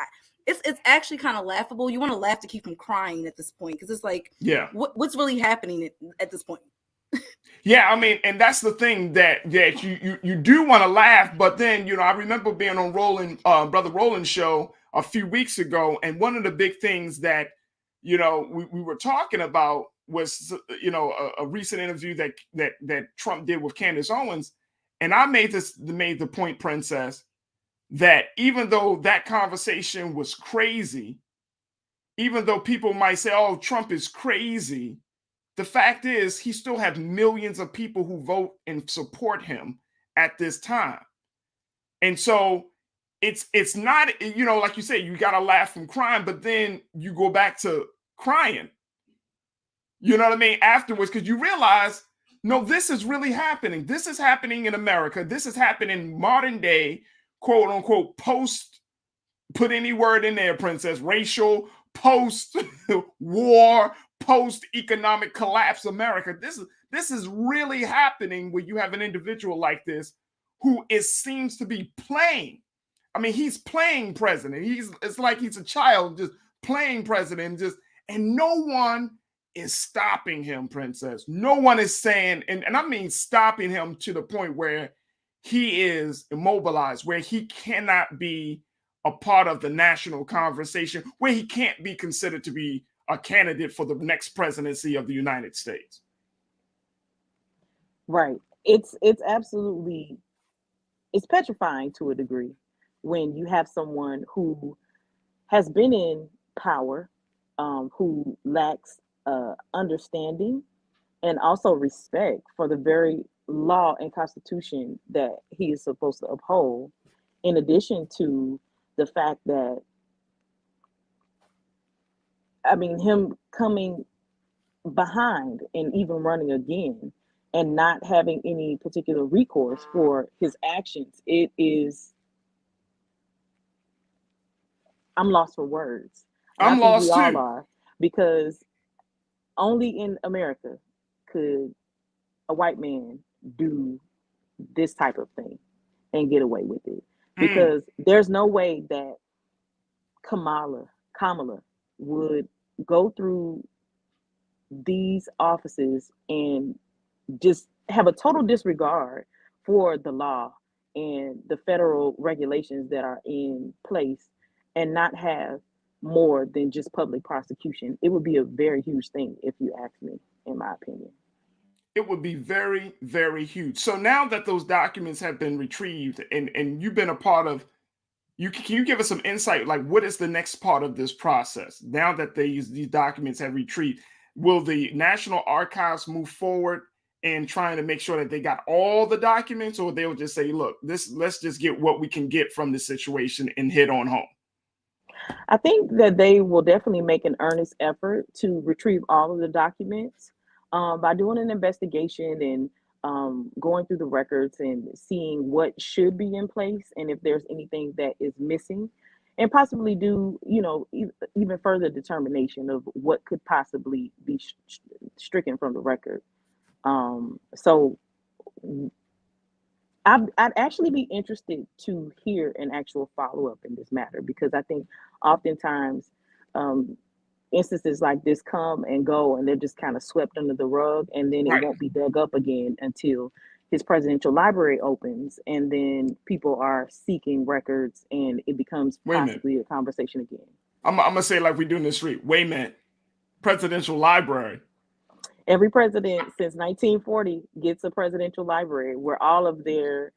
it's actually kind of laughable. You want to laugh to keep from crying at this point, because it's like, yeah, what's really happening at this point? Yeah, I mean, and that's the thing that you do want to laugh, but then, I remember being on Brother Roland's show a few weeks ago, and one of the big things that, we were talking about was, a recent interview that Trump did with Candace Owens, and I made the point, Princess, that even though that conversation was crazy, even though people might say, oh, Trump is crazy, the fact is, he still has millions of people who vote and support him at this time. And so it's not, like you say, you got to laugh from crying, but then you go back to crying. You know what I mean? Afterwards, because you realize, no, this is really happening. This is happening in America. This is happening modern day, quote unquote, post, put any word in there, Princess, racial, post war, post-economic collapse America. This is really happening, where you have an individual like this who seems to be playing. I mean, he's playing president. It's like he's a child just playing president, and no one is stopping him, Princess. No one is saying, and I mean stopping him to the point where he is immobilized, where he cannot be a part of the national conversation, where he can't be considered to be a candidate for the next presidency of the United States. Right. It's absolutely, it's petrifying to a degree when you have someone who has been in power, who lacks understanding and also respect for the very law and constitution that he is supposed to uphold, in addition to the fact that, I mean, him coming behind and even running again and not having any particular recourse for his actions, it is, I'm lost for words. And I'm I think lost we all too. are, because only in America could a white man do this type of thing and get away with it. Because there's no way that Kamala would go through these offices and just have a total disregard for the law and the federal regulations that are in place and not have more than just public prosecution. It would be a very huge thing, if you ask me, in my opinion. It would be very, very huge. So now that those documents have been retrieved and you've been a part of, can you give us some insight, like what is the next part of this process? Now that these documents have retrieved, will the National Archives move forward in trying to make sure that they got all the documents, or they'll just say, look, let's just get what we can get from the situation and head on home? I think that they will definitely make an earnest effort to retrieve all of the documents by doing an investigation and going through the records and seeing what should be in place and if there's anything that is missing, and possibly do, even further determination of what could possibly be stricken from the record. So I'd actually be interested to hear an actual follow-up in this matter, because I think oftentimes instances like this come and go and they're just kind of swept under the rug, and then it won't be dug up again until his presidential library opens, and then people are seeking records and it becomes possibly a conversation again. I'm gonna say like we do in the street. Wait a minute, presidential library. Every president since 1940 gets a presidential library where all of their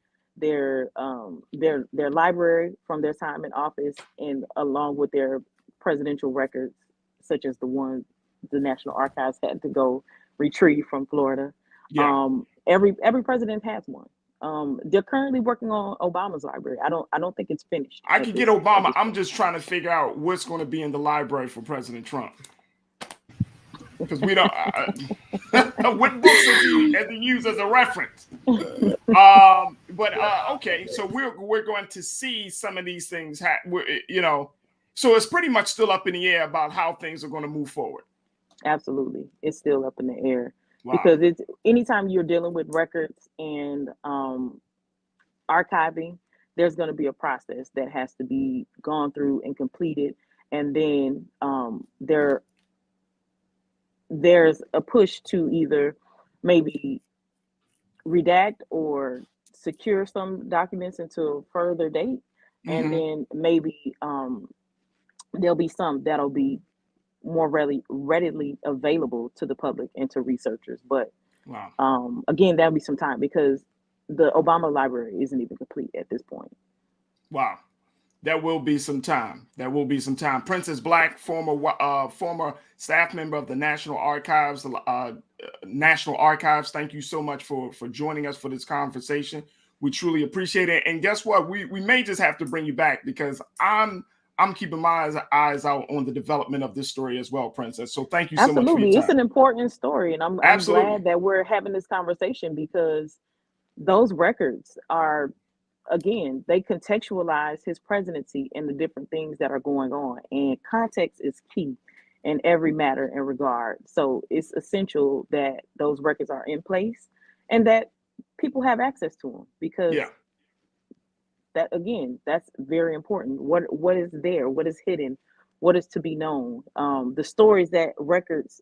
library from their time in office, and along with their presidential records, such as the one the National Archives had to go retrieve from Florida. Yeah. Every president has one. They're currently working on Obama's library. I don't think it's finished. I could get Obama. I'm just trying to figure out what's going to be in the library for President Trump, because we don't. What books has he used as a reference? Okay, so we're going to see some of these things. So it's pretty much still up in the air about how things are going to move forward. Absolutely, it's still up in the air. Wow. Because it's anytime you're dealing with records and archiving, there's going to be a process that has to be gone through and completed, and then there's a push to either maybe redact or secure some documents until a further date, and then maybe there'll be some that'll be more readily available to the public and to researchers. But again, that'll be some time, because the Obama library isn't even complete at this point. Wow. There will be some time. Princess Black, former staff member of the National Archives. Thank you so much for joining us for this conversation. We truly appreciate it. And guess what? We may just have to bring you back, because I'm keeping my eyes out on the development of this story as well, Princess. So thank you so much for your time. It's an important story, and I'm glad that we're having this conversation, because those records are, again, they contextualize his presidency and the different things that are going on, and context is key in every matter and regard. So it's essential that those records are in place and that people have access to them, because that, again, that's very important. What is there? What is hidden? What is to be known? The stories that records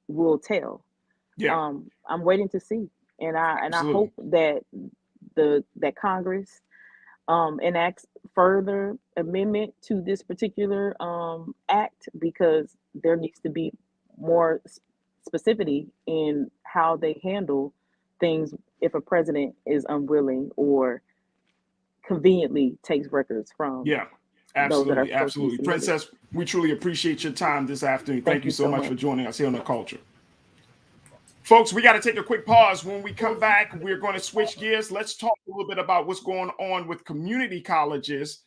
will tell. I'm waiting to see, and I hope that that Congress enacts further amendment to this particular act, because there needs to be more specificity in how they handle things if a president is unwilling or conveniently takes records from absolutely. Princess, we truly appreciate your time this afternoon. Thank you so much for joining us here on The Culture. Folks, we got to take a quick pause. When we come back, we're going to switch gears. Let's talk a little bit about what's going on with community colleges.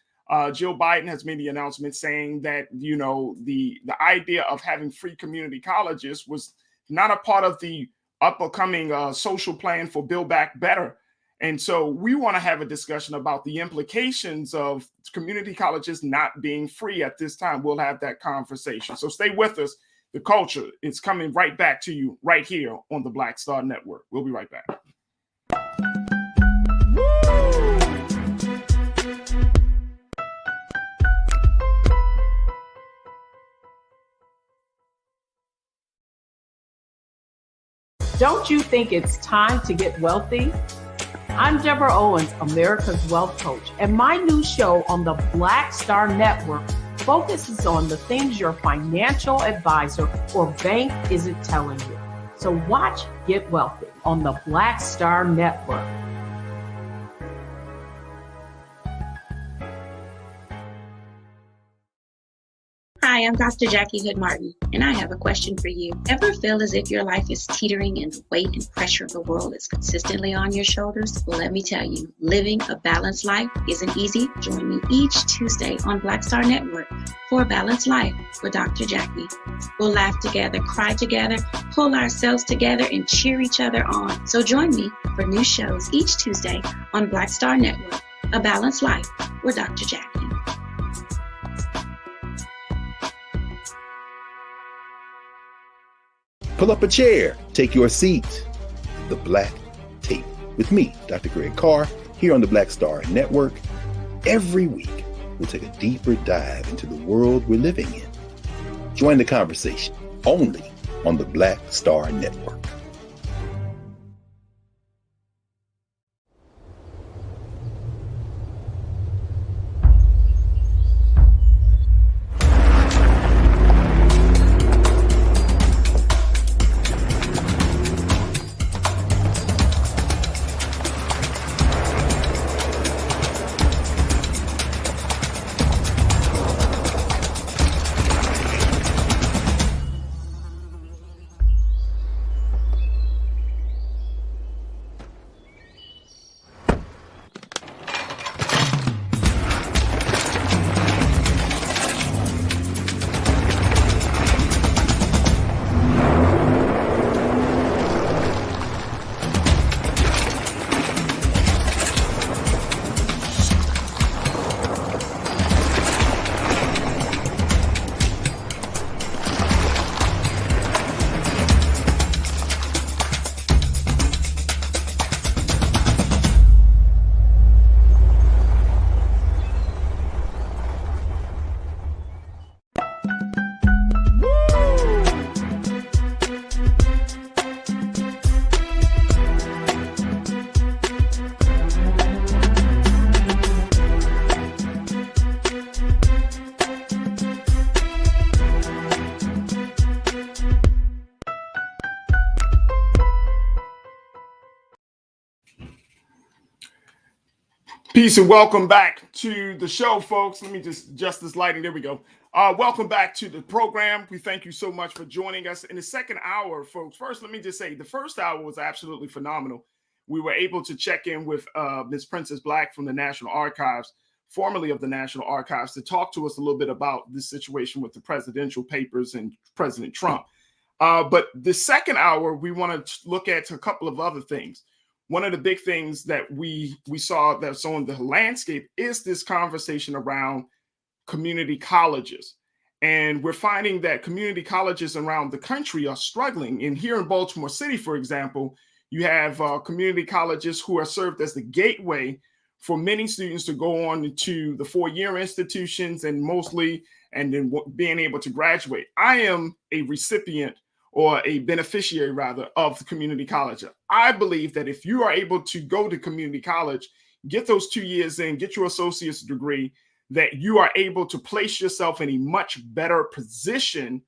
Joe Biden has made the announcement saying that, you know, the idea of having free community colleges was not a part of the upcoming social plan for Build Back Better. And so we want to have a discussion about the implications of community colleges not being free at this time. We'll have that conversation. So stay with us. The culture is coming right back to you right here on the Black Star Network. We'll be right back. Don't you think it's time to get wealthy? I'm Deborah Owens, America's Wealth Coach, and my new show on the Black Star Network focuses on the things your financial advisor or bank isn't telling you. So watch Get Wealthy on the Black Star Network. Hi, I'm Dr. Jackie Hood Martin, and I have a question for you. Ever feel as if your life is teetering and the weight and pressure of the world is consistently on your shoulders? Well, let me tell you, living a balanced life isn't easy. Join me each Tuesday on Black Star Network for A Balanced Life with Dr. Jackie. We'll laugh together, cry together, pull ourselves together, and cheer each other on. So join me for new shows each Tuesday on Black Star Network, A Balanced Life with Dr. Jackie. Pull up a chair, take your seat. The Black Tape with me, Dr. Greg Carr, here on the Black Star Network. Every week, we'll take a deeper dive into the world we're living in. Join the conversation only on the Black Star Network. Peace and welcome back to the show, folks. Let me just adjust this lighting. There we go. Welcome back to the program. We thank you so much for joining us in the second hour, folks. First, let me just say the first hour was absolutely phenomenal. We were able to check in with Ms. Princess Black from the National Archives, formerly of the National Archives, to talk to us a little bit about this situation with the presidential papers and President Trump. But the second hour, we want to look at a couple of other things. One of the big things that we saw that's on the landscape is this conversation around community colleges. And we're finding that community colleges around the country are struggling. And here in Baltimore City, for example, you have community colleges who are served as the gateway for many students to go on to the 4-year institutions and then being able to graduate. I am a recipient or a beneficiary rather of the community college. I believe that if you are able to go to community college, get those 2 years in, get your associate's degree, that you are able to place yourself in a much better position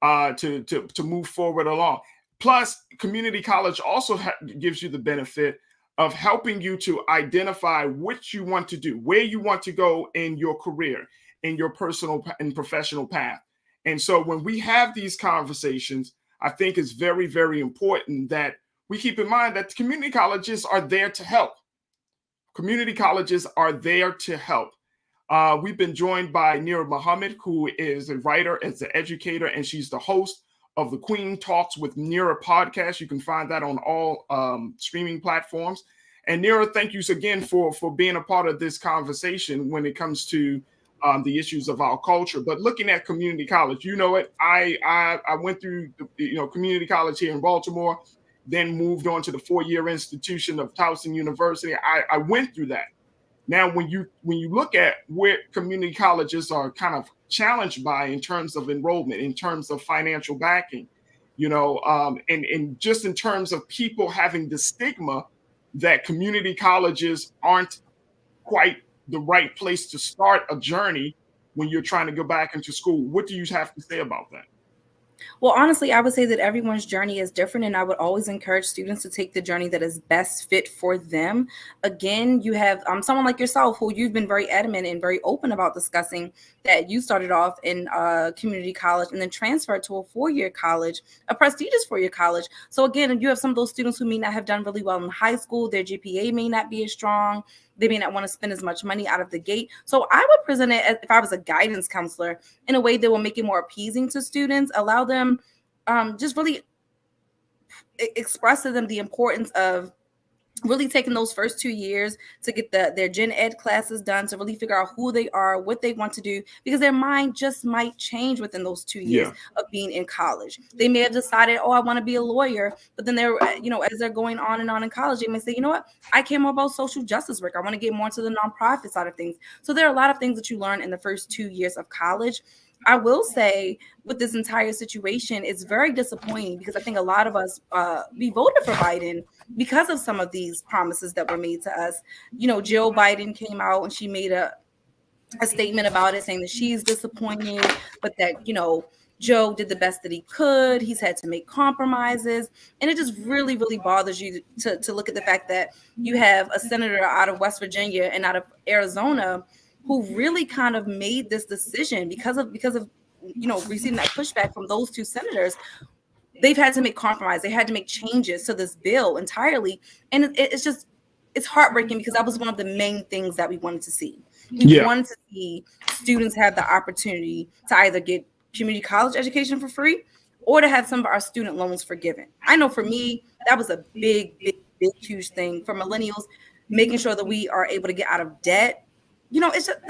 to move forward along. Plus, community college also gives you the benefit of helping you to identify what you want to do, where you want to go in your career, in your personal and professional path. And so when we have these conversations, I think it's very, very important that we keep in mind that community colleges are there to help. Community colleges are there to help. We've been joined by Nira Muhammad, who is a writer, as an educator, and she's the host of the Queen Talks with Nira podcast. You can find that on all streaming platforms. And Nira, thank you again for being a part of this conversation when it comes to the issues of our culture. But looking at community college, you know what? I went through community college here in Baltimore, then moved on to the 4-year institution of Towson University. I went through that. Now, when you look at where community colleges are kind of challenged by in terms of enrollment, in terms of financial backing, and just in terms of people having the stigma that community colleges aren't quite the right place to start a journey when you're trying to go back into school. What do you have to say about that? Well, honestly, I would say that everyone's journey is different, and I would always encourage students to take the journey that is best fit for them. Again, you have someone like yourself who you've been very adamant and very open about discussing that you started off in community college and then transferred to a 4-year college, a prestigious 4-year college. So again, you have some of those students who may not have done really well in high school. Their GPA may not be as strong. They may not want to spend as much money out of the gate. So I would present it as if I was a guidance counselor in a way that will make it more appeasing to students, allow them just really express to them the importance of really taking those first 2 years to get their gen ed classes done, to really figure out who they are, what they want to do, because their mind just might change within those 2 years of being in college. They may have decided, I want to be a lawyer, but then they're, as they're going on and on in college, they may say, you know what, I care more about social justice work. I want to get more into the nonprofit side of things. So there are a lot of things that you learn in the first 2 years of college. I will say with this entire situation, it's very disappointing because I think a lot of us, we voted for Biden because of some of these promises that were made to us. Jill Biden came out and she made a statement about it saying that she's disappointed, but that, Joe did the best that he could. He's had to make compromises. And it just really, really bothers you to look at the fact that you have a senator out of West Virginia and out of Arizona who really kind of made this decision because of receiving that pushback from those two senators. They've had to make compromise. They had to make changes to this bill entirely. And it's heartbreaking because that was one of the main things that we wanted to see. We wanted to see students have the opportunity to either get community college education for free or to have some of our student loans forgiven. I know for me, that was a big, huge thing for millennials, making sure that we are able to get out of debt. It's just,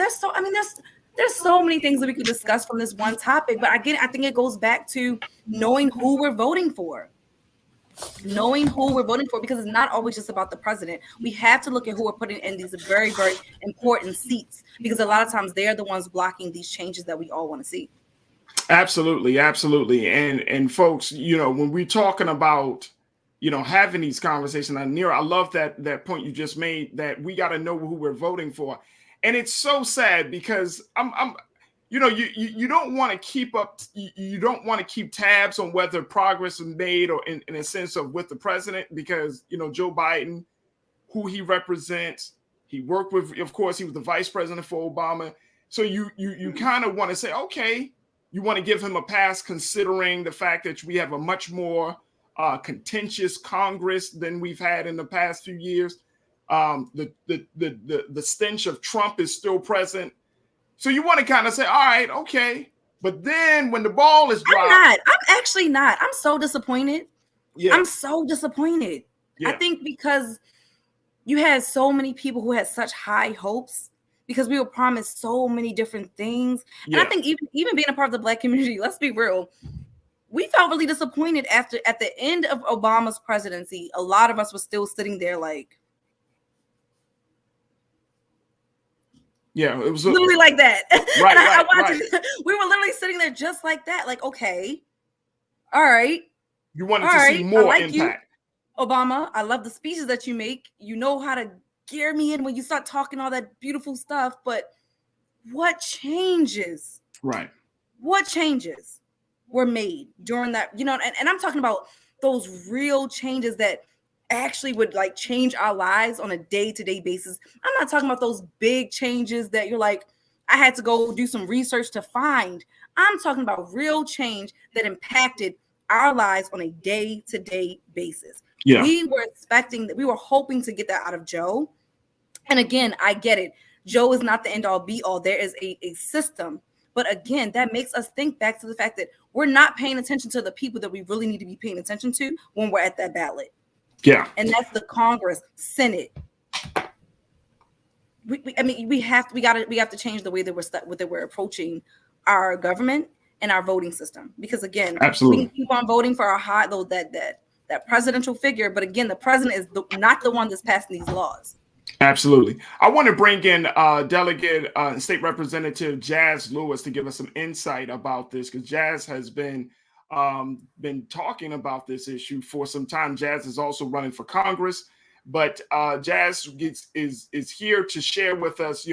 there's so many things that we could discuss from this one topic, but again, I think it goes back to knowing who we're voting for. Knowing who we're voting for, because it's not always just about the president. We have to look at who we're putting in these very, very important seats, because a lot of times they're the ones blocking these changes that we all want to see. Absolutely. And folks, when we're talking about, having these conversations, and Nira, I love that point you just made, that we got to know who we're voting for. And it's so sad because you don't want to keep up. You don't want to keep tabs on whether progress is made or in a sense of with the president, because, Joe Biden, who he represents, he worked with, of course, he was the vice president for Obama. So you kind of want to say, okay, you want to give him a pass considering the fact that we have a much more contentious Congress than we've had in the past few years. The stench of Trump is still present. So you want to kind of say, all right, okay. But then when the ball is dropped. I'm actually not. I'm so disappointed. Yeah. I'm so disappointed. Yeah. I think because you had so many people who had such high hopes because we were promised so many different things. And I think even being a part of the Black community, let's be real, we felt really disappointed at the end of Obama's presidency. A lot of us were still sitting there like, yeah, it was literally like that. Right. We were literally sitting there just like that. Like, okay, all right. You wanted to see more impact. You, Obama, I love the speeches that you make. You know how to gear me in when you start talking all that beautiful stuff. But what changes? Right. What changes were made during that? And I'm talking about those real changes that actually would like change our lives on a day-to-day basis. I'm not talking about those big changes that you're like, I had to go do some research to find. I'm talking about real change that impacted our lives on a day-to-day basis. Yeah. We were expecting that, we were hoping to get that out of Joe. And again, I get it. Joe is not the end all be all. There is a system. But again, that makes us think back to the fact that we're not paying attention to the people that we really need to be paying attention to when we're at that ballot. Yeah. And that's the Congress, Senate. We have to change the way that we're approaching our government and our voting system. Because again, absolutely, we can keep on voting for our high, though, that presidential figure. But again, the president is not the one that's passing these laws. Absolutely. I want to bring in Delegate State Representative Jazz Lewis to give us some insight about this, because Jazz has been talking about this issue for some time. Jazz is also running for Congress, but Jazz is here to share with us,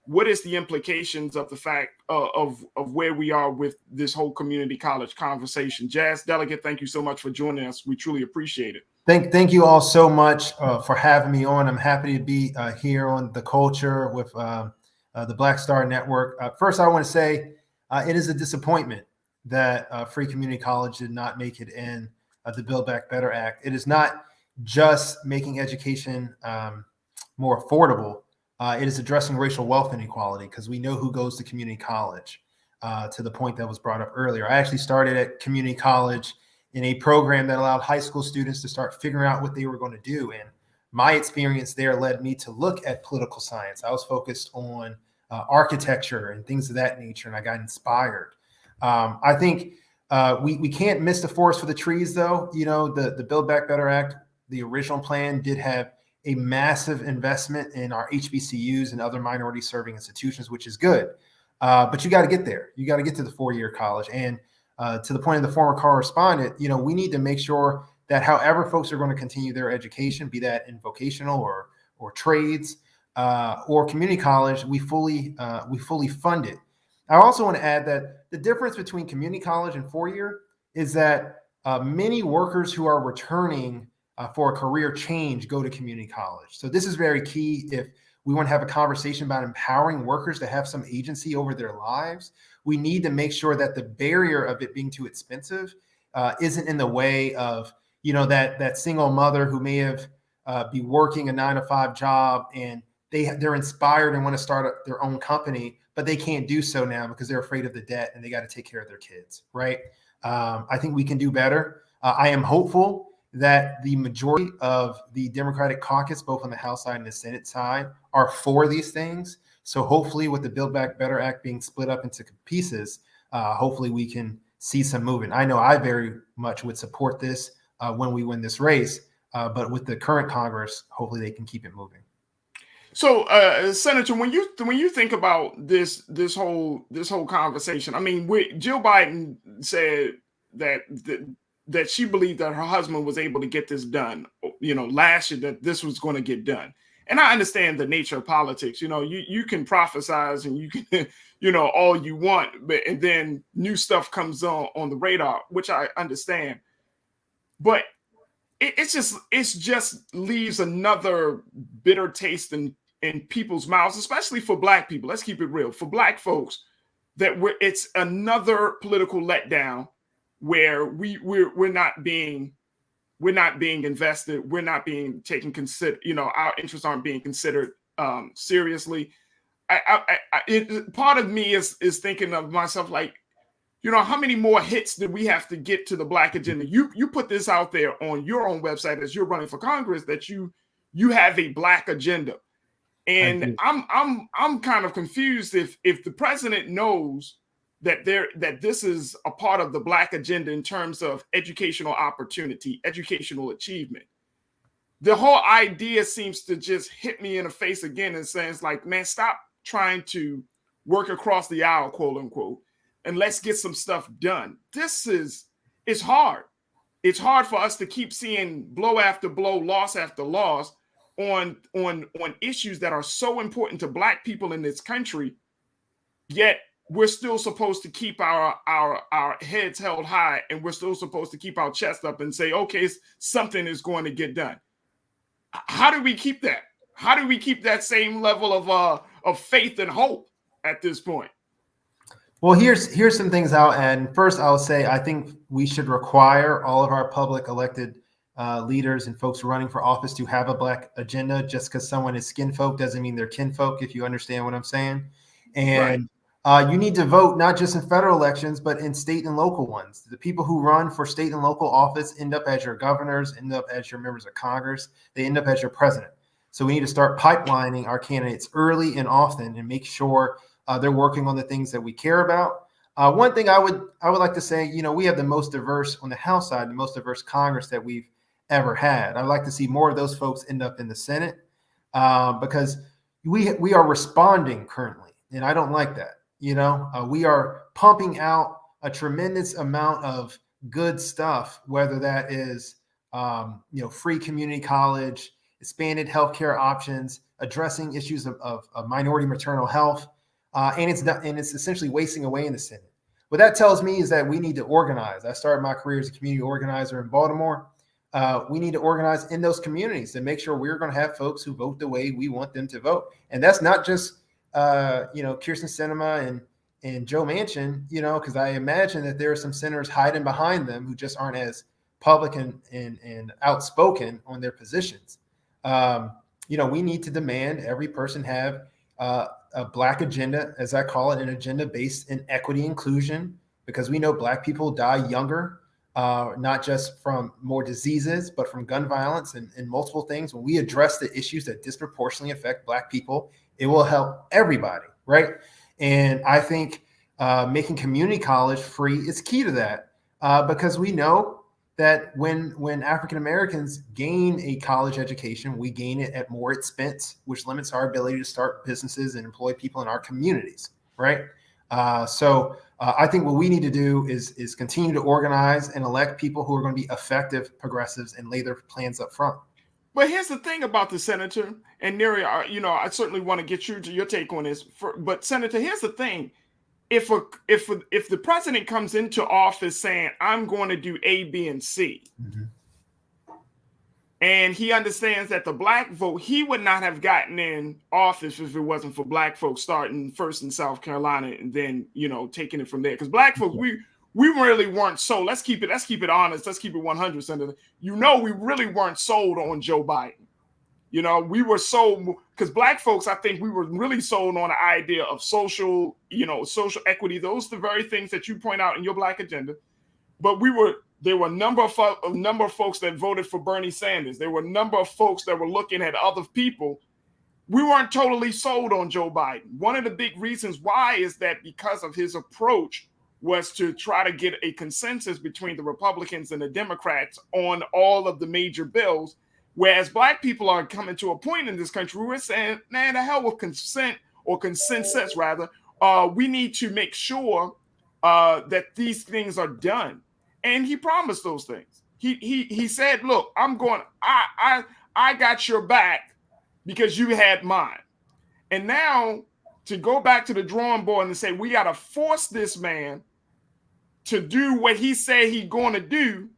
what is the implications of the fact of where we are with this whole community college conversation. Jazz, Delegate, thank you so much for joining us. We truly appreciate it. Thank you all so much for having me on. I'm happy to be here on The Culture with the Black Star Network. First, I want to say it is a disappointment that Free Community College did not make it in the Build Back Better Act. It is not just making education more affordable. It is addressing racial wealth inequality, because we know who goes to community college, to the point that was brought up earlier. I actually started at community college in a program that allowed high school students to start figuring out what they were going to do. And my experience there led me to look at political science. I was focused on architecture and things of that nature, and I got inspired. I think we can't miss the forest for the trees, though. The Build Back Better Act, the original plan, did have a massive investment in our HBCUs and other minority serving institutions, which is good. But you got to get there. You got to get to the 4-year college. And to the point of the former correspondent, we need to make sure that however folks are going to continue their education, be that in vocational or trades or community college, we fully fund it. I also want to add that the difference between community college and 4-year is that many workers who are returning for a career change go to community college. So this is very key if we want to have a conversation about empowering workers to have some agency over their lives. We need to make sure that the barrier of it being too expensive isn't in the way of, that single mother who may have be working a 9-to-5 job, and they're inspired and want to start their own company, but they can't do so now because they're afraid of the debt and they got to take care of their kids, right? I think we can do better. I am hopeful that the majority of the Democratic caucus, both on the House side and the Senate side, are for these things. So hopefully with the Build Back Better Act being split up into pieces, hopefully we can see some movement. I know I very much would support this when we win this race, but with the current Congress, hopefully they can keep it moving. So, Senator, when you think about this whole conversation, I mean, Jill Biden said that she believed that her husband was able to get this done, last year, that this was going to get done. And I understand the nature of politics. You can prophesize and you can, all you want, and then new stuff comes on the radar, which I understand. But it just leaves another bitter taste in people's mouths, especially for Black people. Let's keep it real. For Black folks, it's another political letdown where we're not being invested, we're not being taken our interests aren't being considered seriously. Part of me is thinking of myself like, how many more hits do we have to get to the Black agenda? You put this out there on your own website as you're running for Congress that you have a Black agenda, and I'm kind of confused if the president knows that this is a part of the Black agenda in terms of educational opportunity, educational achievement. The whole idea seems to just hit me in the face again and saying, like, man, stop trying to work across the aisle, quote unquote, and let's get some stuff done. It's hard. It's hard for us to keep seeing blow after blow, loss after loss on issues that are so important to Black people in this country, yet we're still supposed to keep our heads held high, and we're still supposed to keep our chest up and say, okay, something is going to get done. How do we keep that? How do we keep that same level of faith and hope at this point? Well, here's some things I'll add. First, I'll say I think we should require all of our public elected leaders and folks running for office to have a Black agenda. Just because someone is skin folk doesn't mean they're kinfolk, if you understand what I'm saying. And you need to vote not just in federal elections, but in state and local ones. The people who run for state and local office end up as your governors, end up as your members of Congress. They end up as your president. So we need to start pipelining our candidates early and often and make sure they're working on the things that we care about. One thing I would like to say, we have the most diverse on the House side, the most diverse Congress that we've ever had. I'd like to see more of those folks end up in the Senate because we are responding currently, and I don't like that. We are pumping out a tremendous amount of good stuff, whether that is free community college, expanded healthcare options, addressing issues of minority maternal health. And it's essentially wasting away in the Senate. What that tells me is that we need to organize. I started my career as a community organizer in Baltimore. We need to organize in those communities to make sure we're going to have folks who vote the way we want them to vote. And that's not just Kyrsten Sinema and Joe Manchin, because I imagine that there are some senators hiding behind them who just aren't as public and outspoken on their positions. We need to demand every person have a Black agenda, as I call it, an agenda based in equity inclusion, because we know Black people die younger, not just from more diseases, but from gun violence and multiple things. When we address the issues that disproportionately affect Black people, it will help everybody, right? And I think making community college free is key to that, because we know that when African Americans gain a college education, we gain it at more expense, which limits our ability to start businesses and employ people in our communities, right? So I think what we need to do is continue to organize and elect people who are going to be effective progressives and lay their plans up front. But here's the thing about the senator, and Neri, I certainly want to get your take on this. But Senator, here's the thing. If the president comes into office saying, I'm going to do A, B, and C, and he understands that the Black vote, he would not have gotten in office if it wasn't for Black folks starting first in South Carolina and then, taking it from there. Because Black folks, we really weren't sold. Let's keep it honest. Let's keep it 100, Senator. We really weren't sold on Joe Biden. We were sold because Black folks, I think we were really sold on the idea of social equity. Those are the very things that you point out in your Black agenda. But there were a number of folks that voted for Bernie Sanders. There were a number of folks that were looking at other people. We weren't totally sold on Joe Biden. One of the big reasons why is that because of his approach was to try to get a consensus between the Republicans and the Democrats on all of the major bills. Whereas Black people are coming to a point in this country where we're saying, man, the hell with consent or consensus rather. We need to make sure that these things are done. And he promised those things. He said, look, I got your back because you had mine. And now to go back to the drawing board and say, we got to force this man to do what he said he's going to do.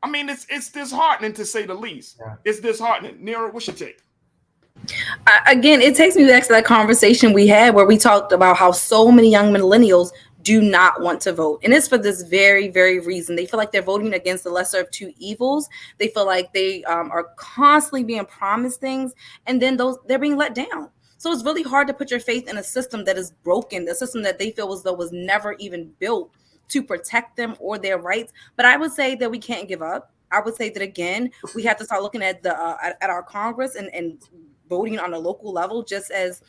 I mean, it's disheartening to say the least. Yeah. It's disheartening. Nero, what's your take? Again, it takes me back to that conversation we had where we talked about how so many young millennials do not want to vote. And it's for this very, very reason. They feel like they're voting against the lesser of two evils. They feel like they are constantly being promised things, and then they're being let down. So it's really hard to put your faith in a system that is broken, a system that they feel as though was never even built to protect them or their rights. But I would say that we can't give up. I would say that, again, we have to start looking at at our Congress and voting on a local level, just as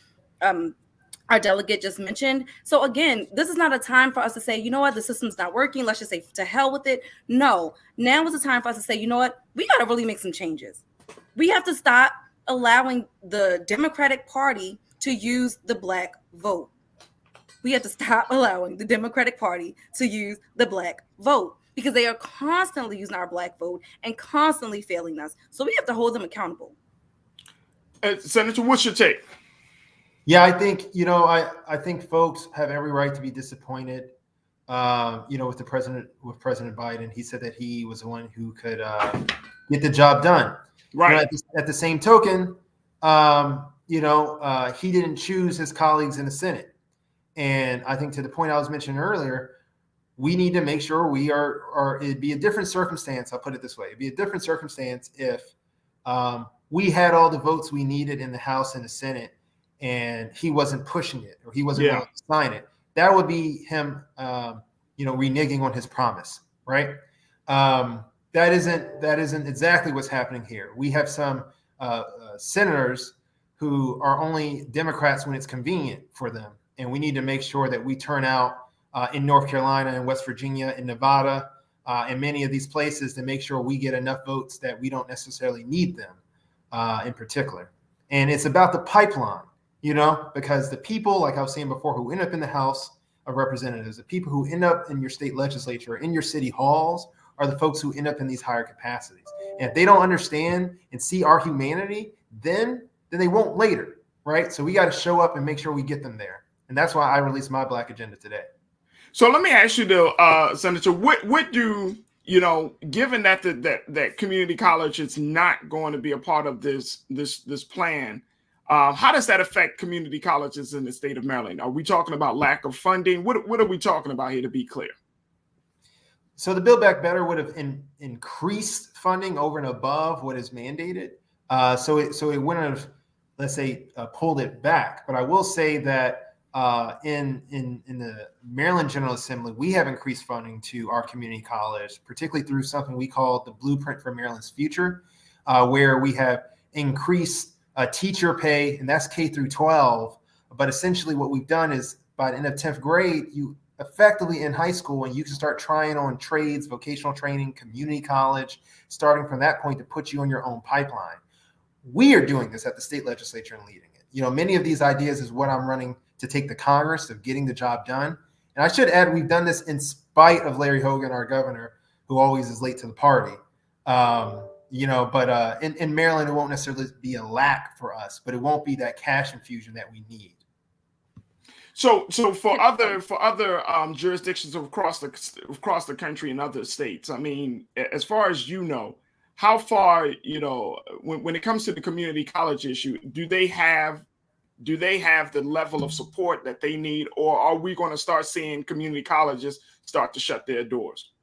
our delegate just mentioned. So again, this is not a time for us to say, you know what, the system's not working. Let's just say to hell with it. No, now is the time for us to say, you know what, we got to really make some changes. We have to stop allowing the Democratic Party to use the Black vote. We have to stop allowing the Democratic Party to use the Black vote because they are constantly using our Black vote and constantly failing us. So we have to hold them accountable. Senator, what's your take? Yeah, I think, I think folks have every right to be disappointed, with President Biden. He said that he was the one who could get the job done. Right. At the same token, he didn't choose his colleagues in the Senate. And I think to the point I was mentioning earlier, we need to make sure we are it'd be a different circumstance. I'll put it this way. It'd be a different circumstance if we had all the votes we needed in the House and the Senate and he wasn't pushing it or he wasn't willing to sign it. That would be him, reneging on his promise, right? That isn't exactly what's happening here. We have some senators who are only Democrats when it's convenient for them. And we need to make sure that we turn out in North Carolina and West Virginia and Nevada and many of these places to make sure we get enough votes that we don't necessarily need them in particular. And it's about the pipeline, because the people, like I was saying before, who end up in the House of Representatives, the people who end up in your state legislature, in your city halls, are the folks who end up in these higher capacities. And if they don't understand and see our humanity, then they won't later, right? So we got to show up and make sure we get them there. And that's why I released my Black agenda today. So let me ask you, though, Senator, what do given that that community college is not going to be a part of this plan? How does that affect community colleges in the state of Maryland? Are we talking about lack of funding? What are we talking about here, to be clear? So the Build Back Better would have increased funding over and above what is mandated. So it wouldn't have, let's say, pulled it back. But I will say that in the Maryland General Assembly, we have increased funding to our community college, particularly through something we call the Blueprint for Maryland's Future, where we have increased teacher pay, and that's K through 12. But essentially what we've done is by the end of 10th grade, you effectively in high school, and you can start trying on trades, vocational training, community college, starting from that point to put you on your own pipeline. We are doing this at the state legislature and leading it. Many of these ideas is what I'm running to take to Congress of getting the job done. And I should add, we've done this in spite of Larry Hogan, our governor, who always is late to the party. But in Maryland, it won't necessarily be a lack for us, but it won't be that cash infusion that we need. So for other jurisdictions across the country and other states, I mean, as far as how far, when it comes to the community college issue, do they have the level of support that they need, or are we going to start seeing community colleges start to shut their doors?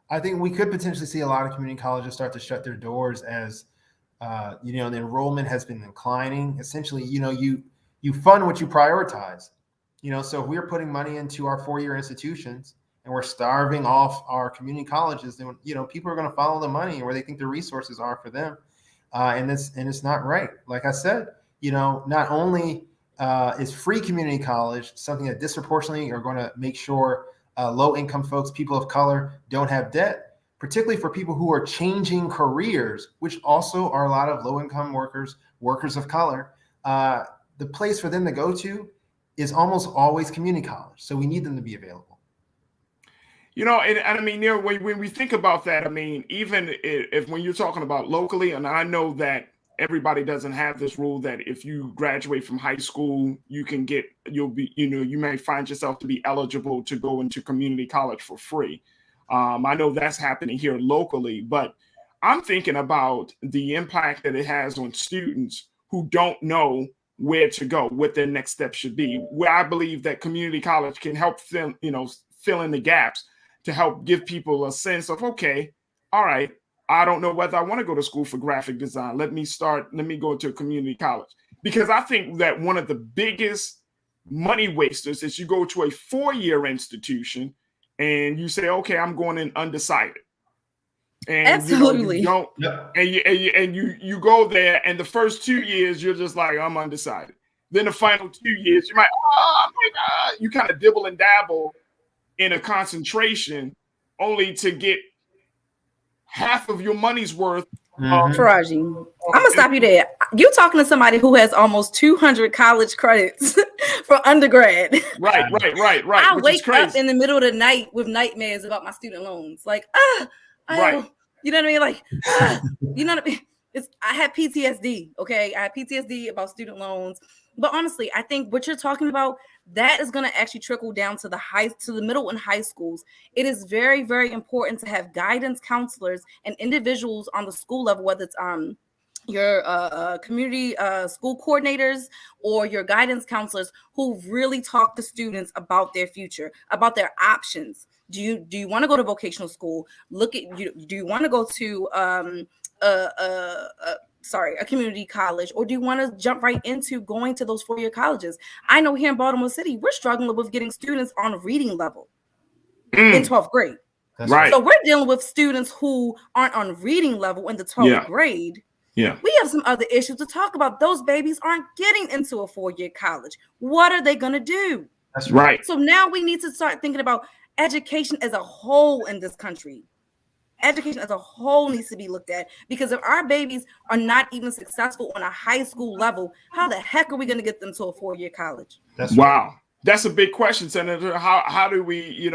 I think we could potentially see a lot of community colleges start to shut their doors as, the enrollment has been declining. Essentially, you fund what you prioritize. So if we're putting money into our four-year institutions and we're starving off our community colleges, then people are going to follow the money where they think the resources are for them, and it's not right. Like I said, not only is free community college something that disproportionately are going to make sure low-income folks, people of color, don't have debt, particularly for people who are changing careers, which also are a lot of low-income workers of color. The place for them to go to is almost always community college. So we need them to be available. And I mean, when we think about that, I mean, even if when you're talking about locally, and I know that everybody doesn't have this rule that if you graduate from high school, you may find yourself to be eligible to go into community college for free. I know that's happening here locally, but I'm thinking about the impact that it has on students who don't know where to go, what their next step should be. Where I believe that community college can help them, fill in the gaps to help give people a sense of, okay, all right, I don't know whether I want to go to school for graphic design. Let me go to a community college. Because I think that one of the biggest money wasters is you go to a four-year institution and you say, okay, I'm going in undecided. And absolutely. You go there, and the first 2 years you're just like, I'm undecided. Then the final 2 years, you might, oh my God, you kind of dibble and dabble in a concentration, only to get half of your money's worth. Faraji, I'm gonna stop you there. You're talking to somebody who has almost 200 college credits for undergrad. Right. I wake up in the middle of the night with nightmares about my student loans. Like, you know what I mean? Like, you know what I mean? I had PTSD. Okay, I had PTSD about student loans. But honestly, I think what you're talking about, that is going to actually trickle down to the middle and high schools. It is very, very important to have guidance counselors and individuals on the school level, whether it's community school coordinators or your guidance counselors who really talk to students about their future, about their options. Do you want to go to vocational school? Do you want to go to a community college, or do you want to jump right into going to those 4-year colleges? I know here in Baltimore City, we're struggling with getting students on a reading level in 12th grade. That's right. So we're dealing with students who aren't on reading level in the 12th grade. Yeah. We have some other issues to talk about. Those babies aren't getting into a 4-year college. What are they going to do? That's right. So now we need to start thinking about education as a whole in this country. Education as a whole needs to be looked at, because if our babies are not even successful on a high school level, how the heck are we going to get them to a 4-year college? Wow. That's a big question, Senator. How do we,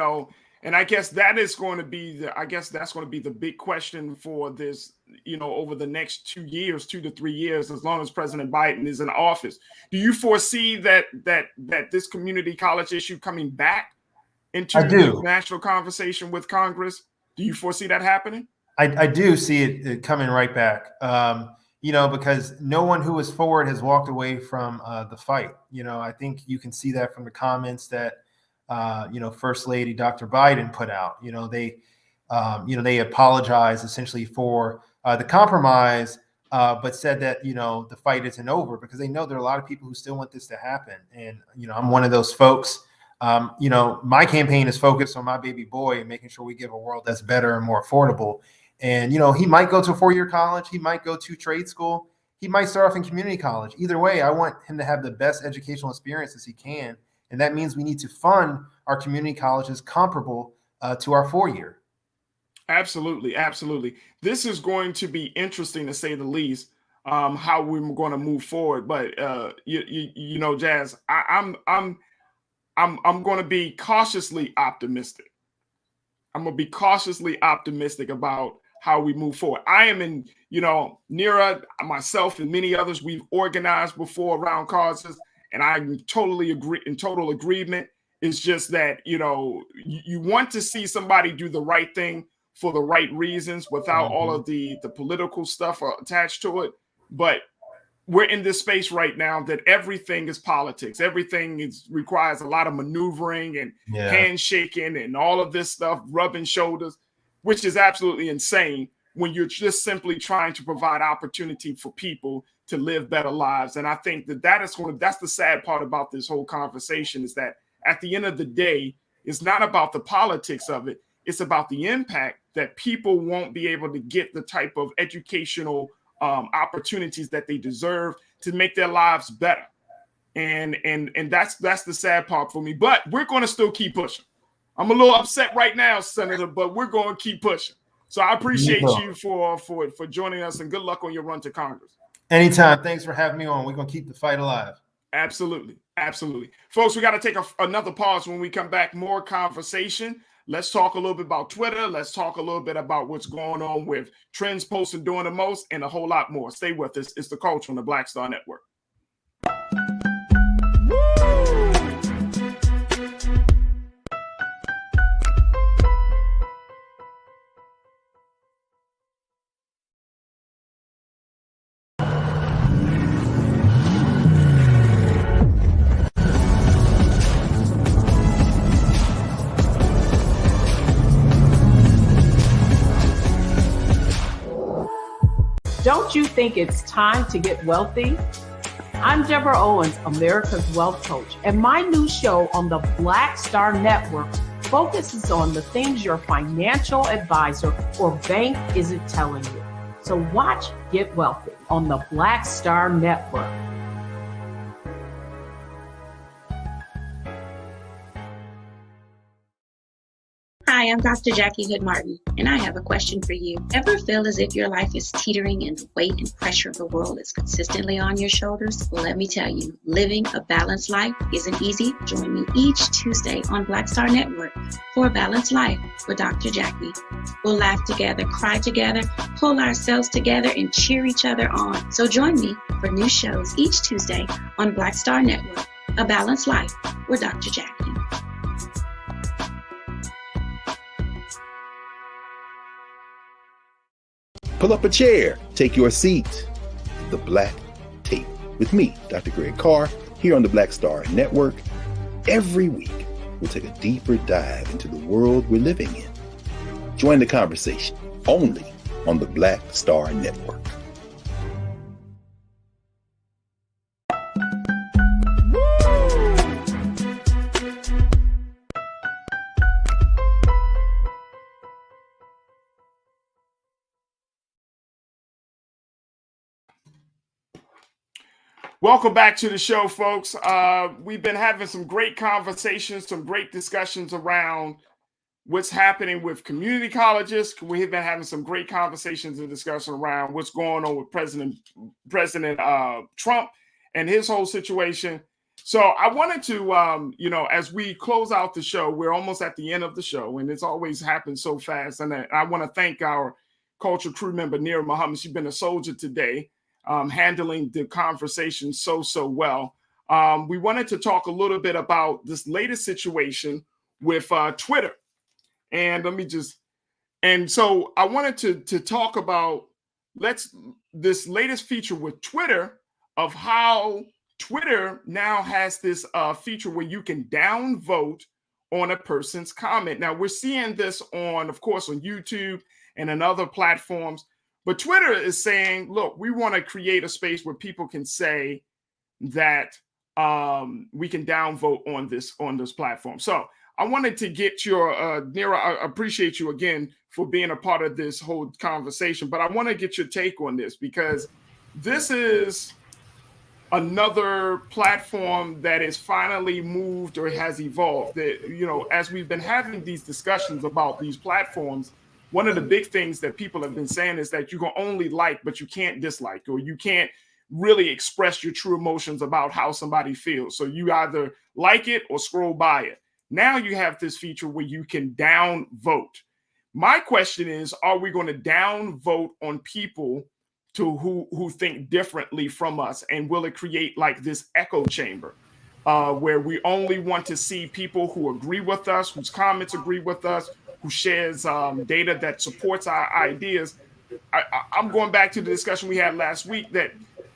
and I guess that is going to be the big question for this, over the next 2 to 3 years, as long as President Biden is in office. Do you foresee that this community college issue coming back into the national conversation with Congress? Do you foresee that happening? I do see it coming right back. Because no one who is forward has walked away from the fight. I think you can see that from the comments that First Lady Dr. Biden put out. They apologized essentially for the compromise, but said that the fight isn't over, because they know there are a lot of people who still want this to happen. And I'm one of those folks. My campaign is focused on my baby boy and making sure we give a world that's better and more affordable. And, he might go to a 4-year college. He might go to trade school. He might start off in community college. Either way, I want him to have the best educational experience as he can. And that means we need to fund our community colleges comparable to our 4-year. Absolutely. Absolutely. This is going to be interesting, to say the least, how we're going to move forward. But, Jazz, I'm going to be cautiously optimistic. I'm going to be cautiously optimistic about how we move forward. I am in, Nira, myself, and many others, we've organized before around causes, and I'm totally in total agreement. It's just that, you want to see somebody do the right thing for the right reasons without all of the political stuff attached to it. But we're in this space right now that everything is politics. Everything requires a lot of maneuvering and handshaking and all of this stuff, rubbing shoulders, which is absolutely insane when you're just simply trying to provide opportunity for people to live better lives. And I think that's the sad part about this whole conversation, is that at the end of the day, it's not about the politics of it. It's about the impact that people won't be able to get the type of educational opportunities that they deserve to make their lives better. And that's the sad part for me. But we're going to still keep pushing. I'm a little upset right now, Senator, but we're going to keep pushing. So I appreciate you for joining us, and good luck on your run to Congress. Anytime. Thanks for having me on. We're going to keep the fight alive. Absolutely. Absolutely. Folks, we got to take another pause. When we come back, more conversation. Let's talk a little bit about Twitter. Let's talk a little bit about what's going on with Trends Posting Doing the Most, and a whole lot more. Stay with us. It's The Culture on the Black Star Network. Don't you think it's time to get wealthy? I'm Deborah Owens, America's Wealth Coach, and my new show on the Black Star Network focuses on the things your financial advisor or bank isn't telling you. So watch Get Wealthy on the Black Star Network. Hi, I'm Dr. Jackie Hood Martin, and I have a question for you. Ever feel as if your life is teetering and the weight and pressure of the world is consistently on your shoulders? Well, let me tell you, living a balanced life isn't easy. Join me each Tuesday on Black Star Network for A Balanced Life with Dr. Jackie. We'll laugh together, cry together, pull ourselves together, and cheer each other on. So join me for new shows each Tuesday on Black Star Network, A Balanced Life with Dr. Jackie. Pull up a chair, take your seat. The Black Tape, with me, Dr. Greg Carr, here on the Black Star Network. Every week, we'll take a deeper dive into the world we're living in. Join the conversation only on the Black Star Network. Welcome back to the show, folks. We've been having some great conversations, some great discussions around what's happening with community colleges. We've been having some great conversations and discussion around what's going on with President Trump and his whole situation. So I wanted to, as we close out the show, we're almost at the end of the show, and it's always happened so fast. And I want to thank our culture crew member, Nira Muhammad. She's been a soldier today. Handling the conversation so well. We wanted to talk a little bit about this latest situation with Twitter. And so I wanted to talk about this latest feature with Twitter, of how Twitter now has this feature where you can downvote on a person's comment. Now we're seeing this of course, on YouTube and on other platforms. But Twitter is saying, look, we want to create a space where people can say that we can downvote on this platform. So I wanted to get your, Nira, I appreciate you again for being a part of this whole conversation, but I want to get your take on this, because this is another platform that is finally moved or has evolved. That, as we've been having these discussions about these platforms, one of the big things that people have been saying is that you can only like, but you can't dislike, or you can't really express your true emotions about how somebody feels. So you either like it or scroll by it. Now you have this feature where you can downvote. My question is, are we going to downvote on people who think differently from us? And will it create like this echo chamber where we only want to see people who agree with us, whose comments agree with us, who shares data that supports our ideas? I'm going back to the discussion we had last week that,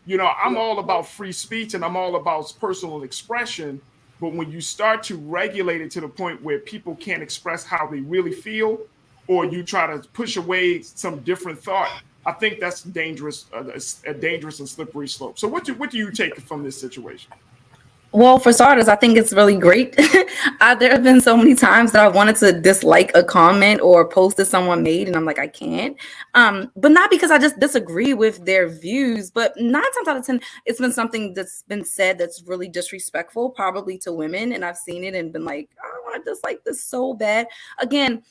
I'm all about free speech and I'm all about personal expression. But when you start to regulate it to the point where people can't express how they really feel, or you try to push away some different thought, I think that's dangerous, a dangerous and slippery slope. So what do you take from this situation? Well, for starters, I think it's really great. There have been so many times that I wanted to dislike a comment or a post that someone made, and I'm like, I can't. But not because I just disagree with their views, but 9 times out of 10, it's been something that's been said that's really disrespectful, probably to women. And I've seen it and been like, I want to dislike this so bad. Again,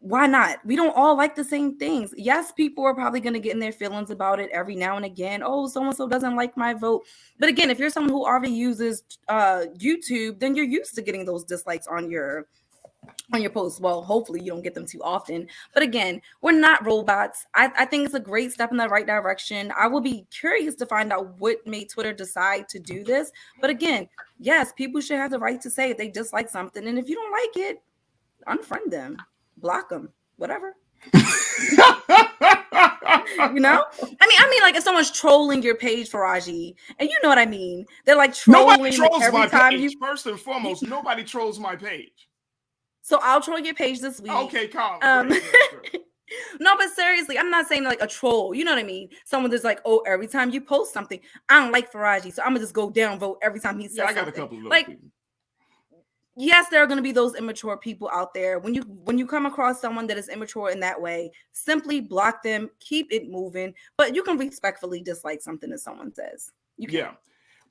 why not? We don't all like the same things. Yes, people are probably going to get in their feelings about it every now and again. Oh, so-and-so doesn't like my vote. But again, if you're someone who already uses YouTube, then you're used to getting those dislikes on your posts. Well, hopefully you don't get them too often. But again, we're not robots. I think it's a great step in the right direction. I will be curious to find out what made Twitter decide to do this. But again, yes, people should have the right to say if they dislike something. And if you don't like it, unfriend them. Block them, whatever. I mean, like if someone's trolling your page, Faraji, and you know what I mean, they're like trolling. Nobody trolls my page. First and foremost, nobody trolls my page. So I'll troll your page this week. Okay, calm. No, but seriously, I'm not saying like a troll. You know what I mean? Someone that's like, oh, every time you post something, I don't like Faraji, so I'm gonna just go downvote every time he says something. I got a couple of those people. Yes, there are going to be those immature people out there. When you come across someone that is immature in that way, simply block them, keep it moving. But you can respectfully dislike something that someone says. Yeah.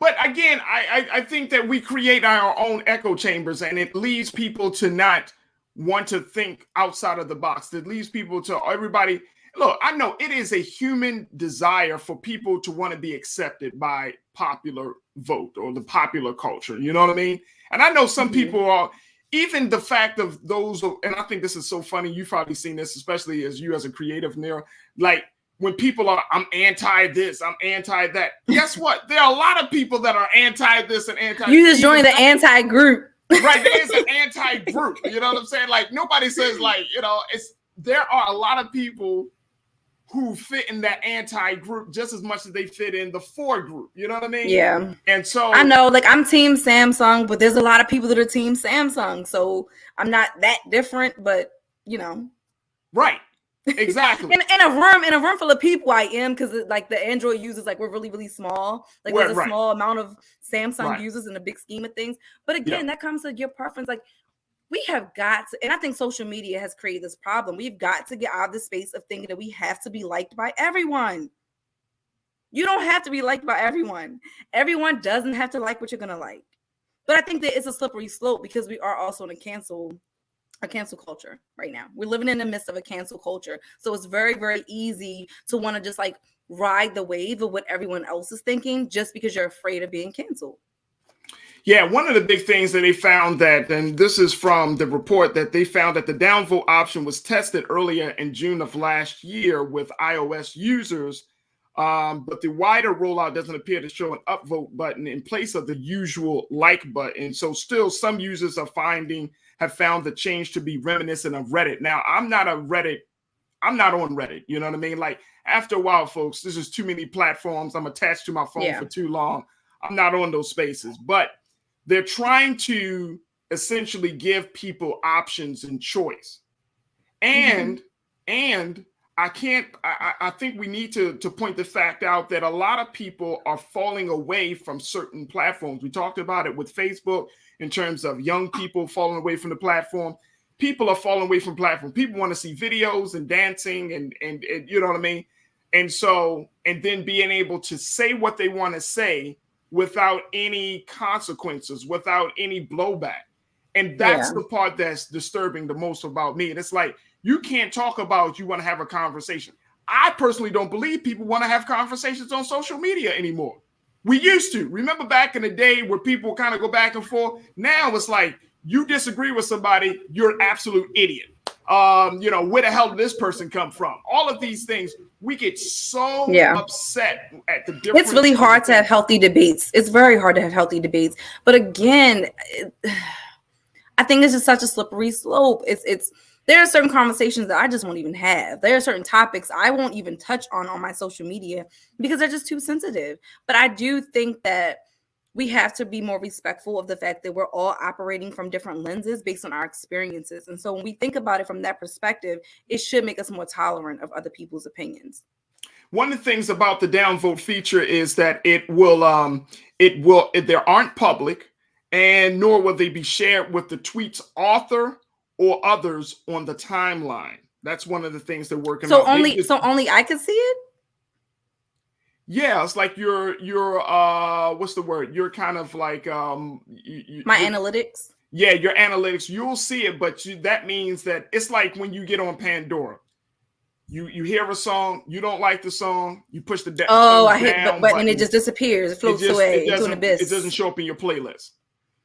But again, I think that we create our own echo chambers, and it leads people to not want to think outside of the box. It leads people to everybody. Look, I know it is a human desire for people to want to be accepted by popular vote or the popular culture. You know what I mean? And I know some people are, even the fact of those, and I think this is so funny, you've probably seen this, especially as you as a creative, Nira, like when people are, I'm anti this, I'm anti that. Guess what? There are a lot of people that are anti this and anti. You just joined the anti group. Right, there's an anti group. You know what I'm saying? Like nobody says like, there are a lot of people who fit in that anti group just as much as they fit in the for group. You know what I mean? Yeah. And so I know, like, I'm team Samsung, but there's a lot of people that are team Samsung. So I'm not that different, but you know. Right. Exactly. in a room full of people, I am, because like the Android users, like, we're really, really small. Like, there's a small amount of Samsung users in the big scheme of things. But again, that comes to your preference. Like, we have got to, and I think social media has created this problem. We've got to get out of the space of thinking that we have to be liked by everyone. You don't have to be liked by everyone. Everyone doesn't have to like what you're gonna like. But I think that it's a slippery slope because we are also in a cancel culture right now. We're living in the midst of a cancel culture. So it's very, very easy to want to just like ride the wave of what everyone else is thinking just because you're afraid of being canceled. Yeah, one of the big things that they found that, and this is from the report, that they found that the downvote option was tested earlier in June of last year with iOS users, but the wider rollout doesn't appear to show an upvote button in place of the usual like button. So still some users have found the change to be reminiscent of Reddit. Now, I'm not on Reddit. You know what I mean? Like, after a while, folks, this is too many platforms. I'm attached to my phone for too long. I'm not on those spaces, but they're trying to essentially give people options and choice. And I think we need to point the fact out that a lot of people are falling away from certain platforms. We talked about it with Facebook in terms of young people falling away from the platform. People are falling away from platform. People want to see videos and dancing and you know what I mean? And then being able to say what they want to say without any consequences, without any blowback. And that's the part that's disturbing the most about me. And it's like, you can't talk about you want to have a conversation. I personally don't believe people want to have conversations on social media anymore. We used to. Remember back in the day where people kind of go back and forth? Now it's like, you disagree with somebody, you're an absolute idiot. You know, where the hell did this person come from? All of these things, we get so upset at the difference. It's really hard to have healthy debates. It's very hard to have healthy debates. But again, I think this is such a slippery slope. There are certain conversations that I just won't even have. There are certain topics I won't even touch on my social media because they're just too sensitive. But I do think that we have to be more respectful of the fact that we're all operating from different lenses based on our experiences. And so when we think about it from that perspective, it should make us more tolerant of other people's opinions. One of the things about the downvote feature is that they aren't public, and nor will they be shared with the tweet's author or others on the timeline. That's one of the things they're working on. So only I could see it? Yeah, it's like you're what's the word? You're kind of like my analytics. Yeah, your analytics. You'll see it, but that means that it's like when you get on Pandora. You hear a song, you don't like the song, you push the I hit the button and it just disappears, it floats away into an abyss. It doesn't show up in your playlist.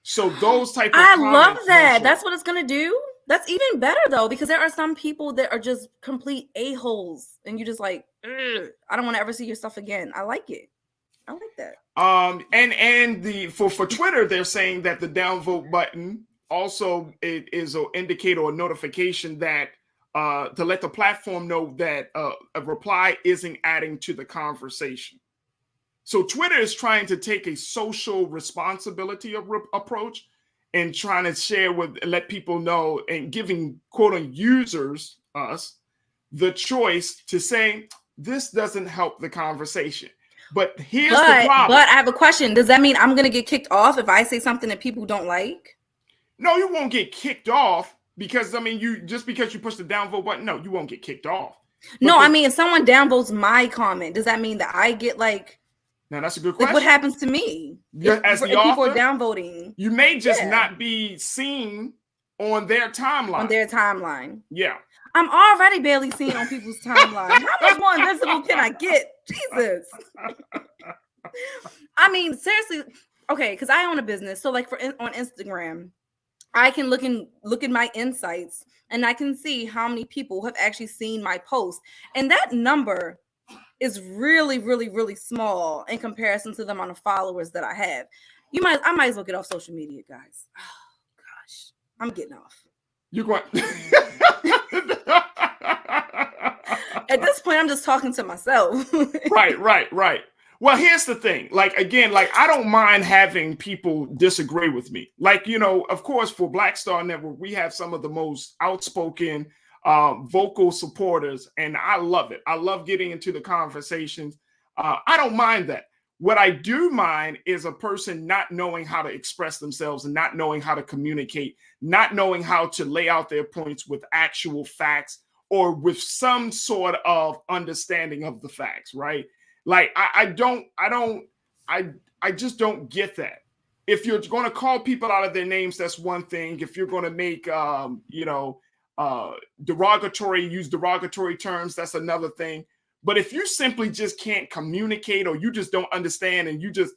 So those type of I love that. That's what it's gonna do. That's even better though, because there are some people that are just complete a-holes, and you just like, I don't want to ever see your stuff again. I like it. I like that. And for Twitter, they're saying that the downvote button also is an indicator or notification that to let the platform know that a reply isn't adding to the conversation. So Twitter is trying to take a social responsibility approach and trying to let people know and giving quote unquote users, us, the choice to say, this doesn't help the conversation. But here's the problem. But I have a question. Does that mean I'm going to get kicked off if I say something that people don't like? No, you won't get kicked off because, I mean, just because you push the downvote button, no, you won't get kicked off. No, I mean, if someone downvotes my comment, does that mean that I get like... Now, that's a good question. Like, what happens to me if people are downvoting? You may just not be seen on their timeline. Yeah. I'm already barely seen on people's timeline. How much more invisible can I get? Jesus. I mean, seriously. Okay, because I own a business. So like on Instagram, I can look in my insights and I can see how many people have actually seen my post. And that number is really, really, really small in comparison to the amount of followers that I have. I might as well get off social media, guys. Oh gosh, I'm getting off. You're going. At this point, I'm just talking to myself. Right. Well, here's the thing. Like, again, like, I don't mind having people disagree with me. Like, you know, of course, for Black Star Network, we have some of the most outspoken, vocal supporters, and I love it. I love getting into the conversations. I don't mind that. What I do mind is a person not knowing how to express themselves and not knowing how to communicate, not knowing how to lay out their points with actual facts or with some sort of understanding of the facts, right? Like, I just don't get that. If you're going to call people out of their names, that's one thing. If you're going to make, use derogatory terms, that's another thing. But if you simply just can't communicate, or you just don't understand, and you just,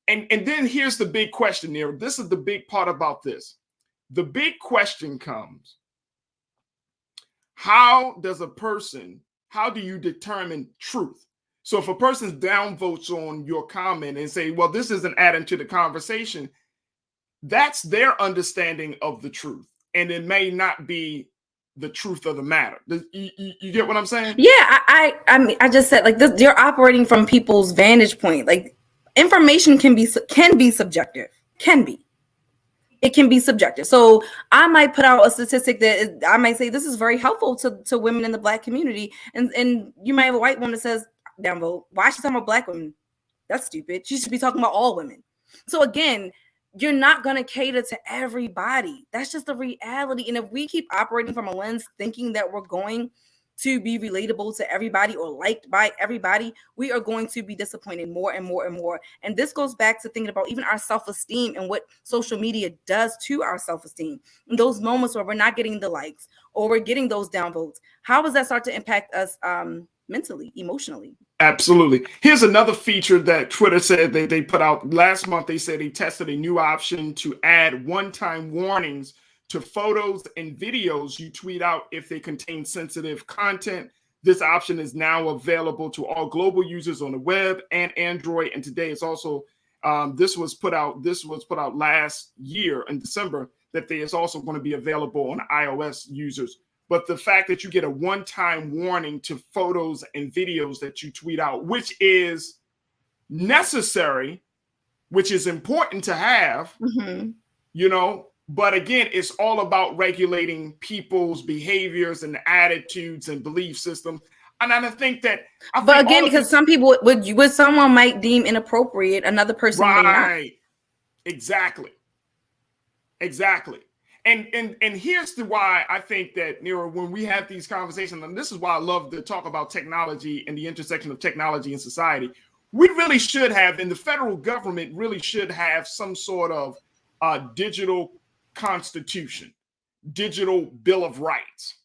and then here's the big question there. This is the big part about this. The big question comes, how do you determine truth? So if a person's downvotes on your comment and say, well, this isn't adding to the conversation, that's their understanding of the truth. And it may not be the truth of the matter. You get what I'm saying? Yeah, I mean, I just said, like, this, you're operating from people's vantage point. Like, information can be subjective. It can be subjective. So I might put out a statistic that I might say this is very helpful to women in the Black community, and you might have a white woman that says, downvote, why is she talking about Black women? That's stupid. She should be talking about all women. So again, you're not going to cater to everybody. That's just the reality. And if we keep operating from a lens thinking that we're going to be relatable to everybody or liked by everybody, we are going to be disappointed more and more and more. And this goes back to thinking about even our self-esteem and what social media does to our self-esteem. In those moments where we're not getting the likes or we're getting those downvotes, how does that start to impact us mentally, emotionally? Absolutely. Here's another feature that Twitter said they put out last month. They said they tested a new option to add one-time warnings to photos and videos you tweet out if they contain sensitive content. This option is now available to all global users on the web and Android. And today it's also this was put out last year in December, that is also going to be available on iOS users. But the fact that you get a one-time warning to photos and videos that you tweet out, which is necessary, which is important to have, you know, but again, it's all about regulating people's behaviors and attitudes and belief systems. And I think that, but again, because some people would someone might deem inappropriate, another person may not. Exactly. And here's why I think that, Nero, when we have these conversations, and this is why I love to talk about technology and the intersection of technology and society, we really should have, and the federal government really should have, some sort of digital constitution, digital Bill of Rights,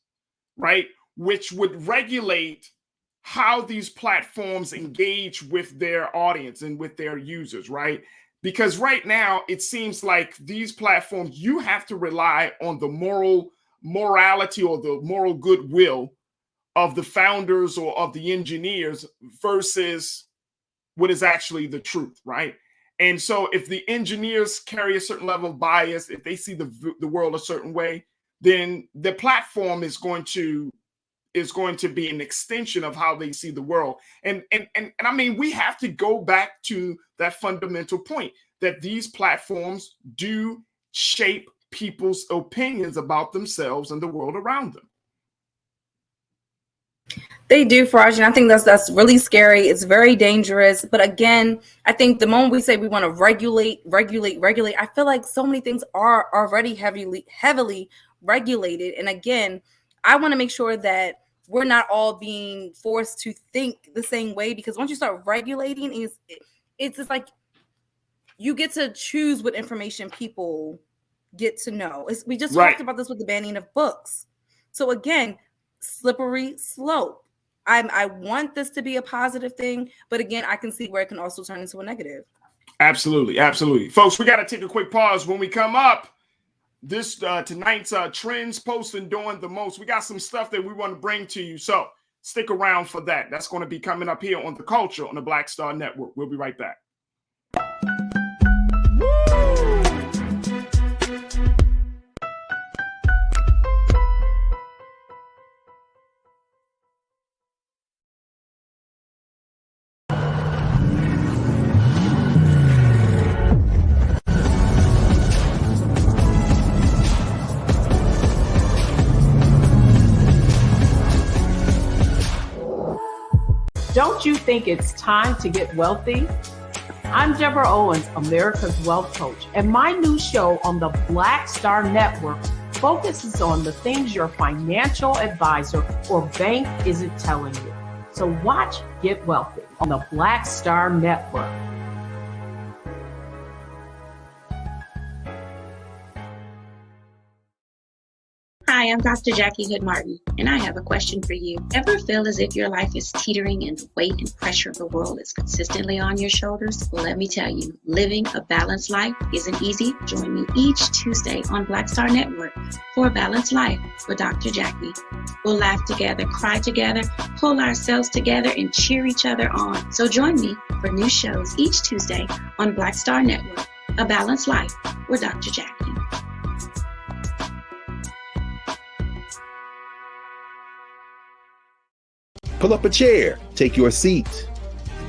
right? Which would regulate how these platforms engage with their audience and with their users, right? Because right now, it seems like these platforms, you have to rely on the morality or the moral goodwill of the founders or of the engineers versus what is actually the truth, right? And so if the engineers carry a certain level of bias, if they see the world a certain way, then the platform is going to be an extension of how they see the world. And I mean, we have to go back to that fundamental point that these platforms do shape people's opinions about themselves and the world around them. They do, Faraj, and I think that's really scary. It's very dangerous. But again, I think the moment we say we want to regulate, I feel like so many things are already heavily regulated. And again, I want to make sure that we're not all being forced to think the same way, because once you start regulating, it's just like you get to choose what information people get to know. We just talked about this with the banning of books. So again, slippery slope. I want this to be a positive thing, but again, I can see where it can also turn into a negative. Absolutely. Folks, we got to take a quick pause. When we come up, this tonight's trends posting doing the most. We got some stuff that we want to bring to you. So stick around for that. That's going to be coming up here on The Culture on the Black Star Network. We'll be right back. Don't you think it's time to get wealthy? I'm Deborah Owens, America's Wealth Coach, and my new show on the Black Star Network focuses on the things your financial advisor or bank isn't telling you. So watch Get Wealthy on the Black Star Network. Hi, I'm Dr. Jackie Hood Martin, and I have a question for you. Ever feel as if your life is teetering and the weight and pressure of the world is consistently on your shoulders? Well, let me tell you, living a balanced life isn't easy. Join me each Tuesday on Black Star Network for a Balanced Life with Dr. Jackie. We'll laugh together, cry together, pull ourselves together, and cheer each other on. So join me for new shows each Tuesday on Black Star Network, A Balanced Life with Dr. Jackie. Pull up a chair, take your seat.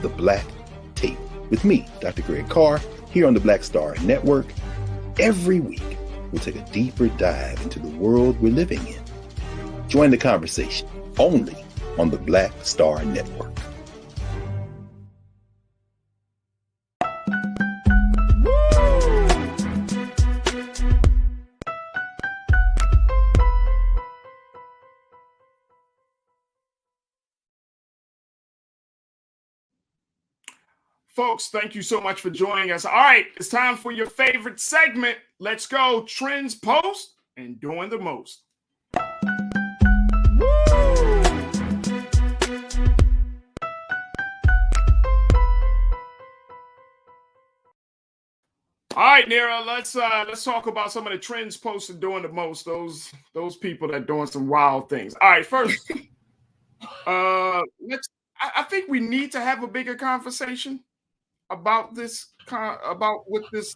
The Black Tape with me, Dr. Greg Carr, here on the Black Star Network. Every week, we'll take a deeper dive into the world we're living in. Join the conversation only on the Black Star Network. Folks, thank you so much for joining us. All right, it's time for your favorite segment. Let's go. Trends post and doing the most. All right, Nira, let's talk about some of the trends posted doing the most. Those people that are doing some wild things. All right, first, I think we need to have a bigger conversation about this, about what this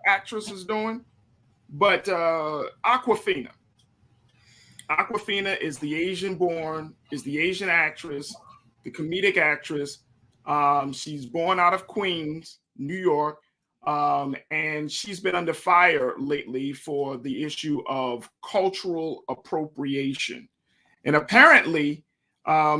actress is doing. But Awkwafina is the Asian actress, the comedic actress. She's born out of Queens, New York, and she's been under fire lately for the issue of cultural appropriation. And apparently,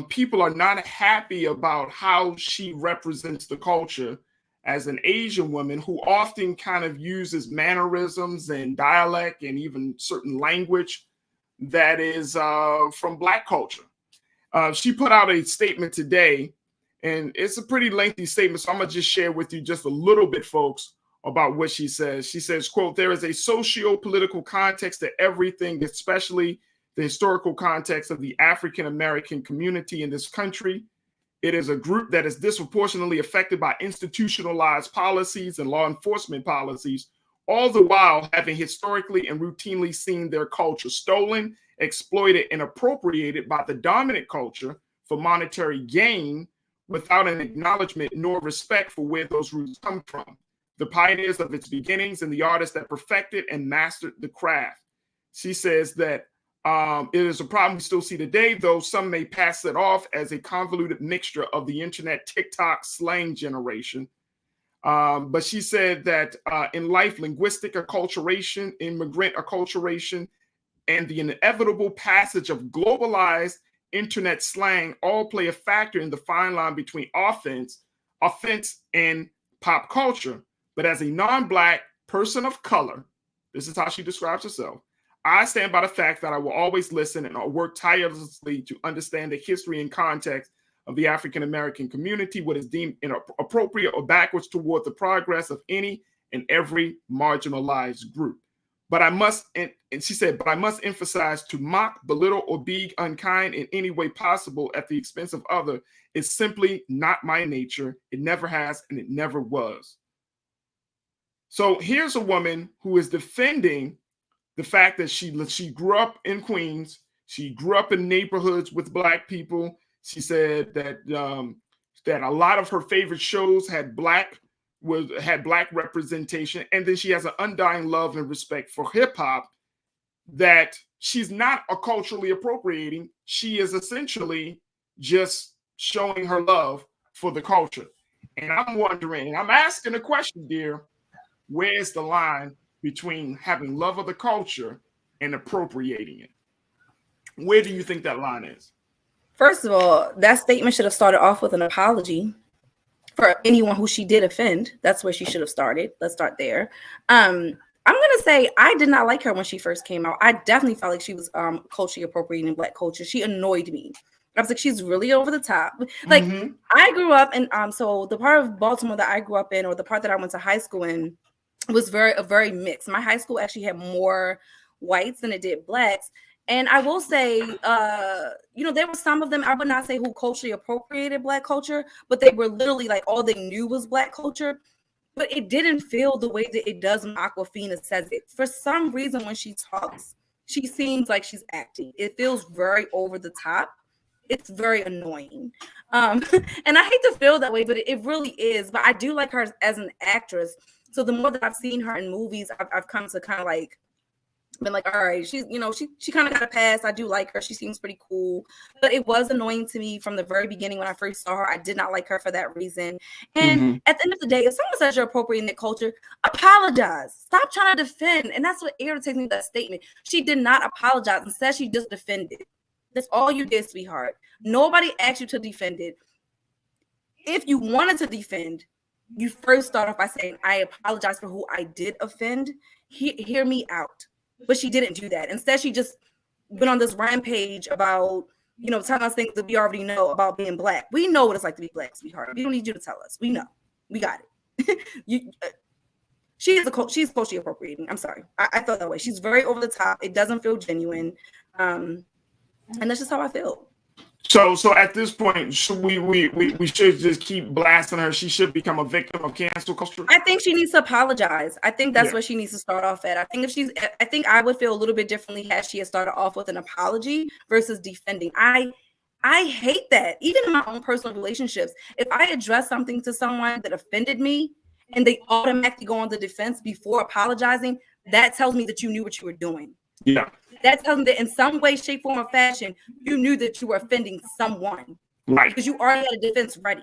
people are not happy about how she represents the culture as an Asian woman who often kind of uses mannerisms and dialect and even certain language that is from Black culture. She put out a statement today, and it's a pretty lengthy statement, so I'm going to just share with you just a little bit, folks, about what she says. She says, quote, "There is a socio-political context to everything, especially the historical context of the African-American community in this country. It is a group that is disproportionately affected by institutionalized policies and law enforcement policies, all the while having historically and routinely seen their culture stolen, exploited, and appropriated by the dominant culture for monetary gain without an acknowledgement nor respect for where those roots come from, the pioneers of its beginnings and the artists that perfected and mastered the craft." She says that it is a problem we still see today, though some may pass it off as a convoluted mixture of the internet, TikTok, slang generation. But she said that in life, linguistic acculturation, immigrant acculturation, and the inevitable passage of globalized internet slang all play a factor in the fine line between offense, and pop culture. But as a non-Black person of color, this is how she describes herself, "I stand by the fact that I will always listen and work tirelessly to understand the history and context of the African-American community, what is deemed inappropriate or backwards toward the progress of any and every marginalized group. But I must," and she said, "but I must emphasize, to mock, belittle, or be unkind in any way possible at the expense of other is simply not my nature. It never has, and it never was." So here's a woman who is defending the fact that she grew up in Queens, she grew up in neighborhoods with Black people. She said that that a lot of her favorite shows had Black representation, and then she has an undying love and respect for hip hop. That she's not culturally appropriating; she is essentially just showing her love for the culture. And I'm wondering, and I'm asking the question, dear, where's the line between having love of the culture and appropriating it? Where do you think that line is? First of all, that statement should have started off with an apology for anyone who she did offend. That's where she should have started. Let's start there. I'm gonna say I did not like her when she first came out. I definitely felt like she was culturally appropriating Black culture. She annoyed me. I was like, she's really over the top. Like I grew up in so the part of Baltimore that I grew up in, or the part that I went to high school in, was very mixed. My high school actually had more whites than it did Blacks. And I will say, there were some of them, I would not say who culturally appropriated Black culture, but they were literally like all they knew was Black culture. But it didn't feel the way that it does when Awkwafina says it. For some reason, when she talks, she seems like she's acting. It feels very over the top. It's very annoying. And I hate to feel that way, but it really is. But I do like her as an actress. So the more that I've seen her in movies, I've come to kind of like, been like, all right, she's, she kind of got a pass. I do like her. She seems pretty cool. But it was annoying to me from the very beginning when I first saw her. I did not like her for that reason. And at the end of the day, if someone says you're appropriating that culture, apologize. Stop trying to defend. And that's what irritates me with that statement. She did not apologize. Instead, she just defended. That's all you did, sweetheart. Nobody asked you to defend it. If you wanted to defend, you first start off by saying, I apologize for who I did offend. Hear me out. But she didn't do that. Instead, she just went on this rampage about, telling us things that we already know about being Black. We know what it's like to be Black, sweetheart. We don't need you to tell us. We know. We got it. She's culturally appropriating. I'm sorry. I felt that way. She's very over the top. It doesn't feel genuine. And that's just how I feel. So at this point, should we should just keep blasting her? She should become a victim of cancel culture. I think she needs to apologize. I think that's what she needs to start off at. I think I would feel a little bit differently had she had started off with an apology versus defending. I hate that. Even in my own personal relationships, if I address something to someone that offended me and they automatically go on the defense before apologizing, that tells me that you knew what you were doing. Yeah. That tells me that in some way, shape, form, or fashion, you knew that you were offending someone. Right. Because you already had a defense ready.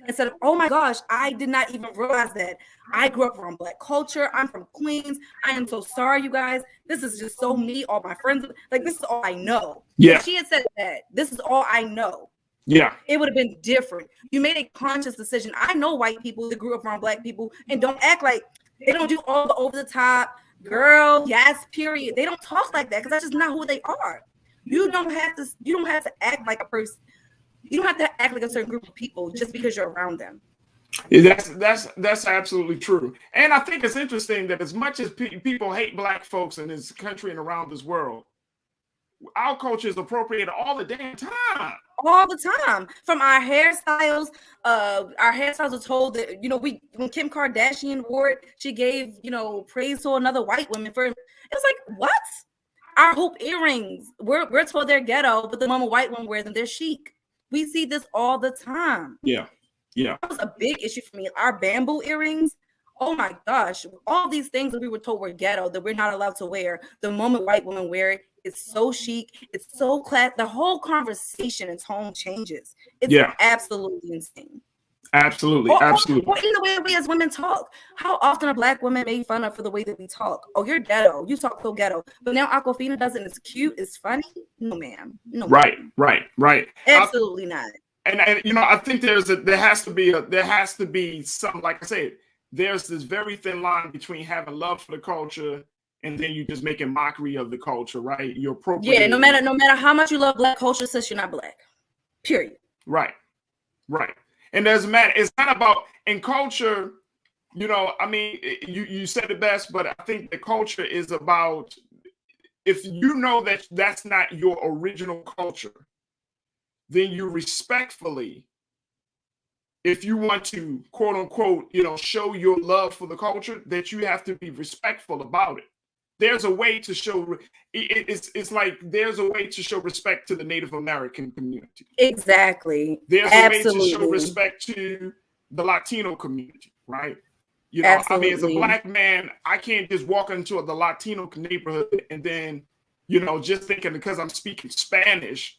Instead of, oh my gosh, I did not even realize that. I grew up around Black culture. I'm from Queens. I am so sorry, you guys. This is just so me. All my friends, like, this is all I know. Yeah. If she had said that, this is all I know. Yeah. It would have been different. You made a conscious decision. I know white people that grew up around Black people and don't act like they don't do all the over the top. Girl, yes, period. They don't talk like that because that's just not who they are. You don't have to act like a person. You don't have to act like a certain group of people just because you're around them. Yeah, that's absolutely true. And I think it's interesting that as much as people hate Black folks in this country and around this world, our culture is appropriated all the damn time. All the time. From our hairstyles, are told that, when Kim Kardashian wore it, she gave, praise to another white woman for it. It was like, what? Our hoop earrings, we're told they're ghetto, but the moment white women wear them, they're chic. We see this all the time. Yeah. Yeah. That was a big issue for me. Our bamboo earrings, oh my gosh, all these things that we were told were ghetto that we're not allowed to wear. The moment white women wear it, it's so chic, it's so class. The whole conversation and tone changes. It's absolutely insane. Absolutely. Or Absolutely. in the way we as women talk. How often are Black women made fun of for the way that we talk? Oh, you're ghetto. You talk so ghetto. But now Awkwafina does it. It's cute. It's funny. No, ma'am. No. Right. Ma'am. Right. Absolutely not. And I think there has to be some, like I said, there's this very thin line between having love for the culture and then you just making mockery of the culture, right? You're appropriate. Yeah, no matter how much you love Black culture, sis, you're not Black. Period. Right. And doesn't matter. It's not about in culture, you said it best, but I think the culture is about, if you know that that's not your original culture, then you respectfully, if you want to quote unquote, show your love for the culture, that you have to be respectful about it. There's a way to show it's like there's a way to show respect to the Native American community. Exactly. There's a way to show respect to the Latino community, right? As a Black man, I can't just walk into the Latino neighborhood and then, just thinking because I'm speaking Spanish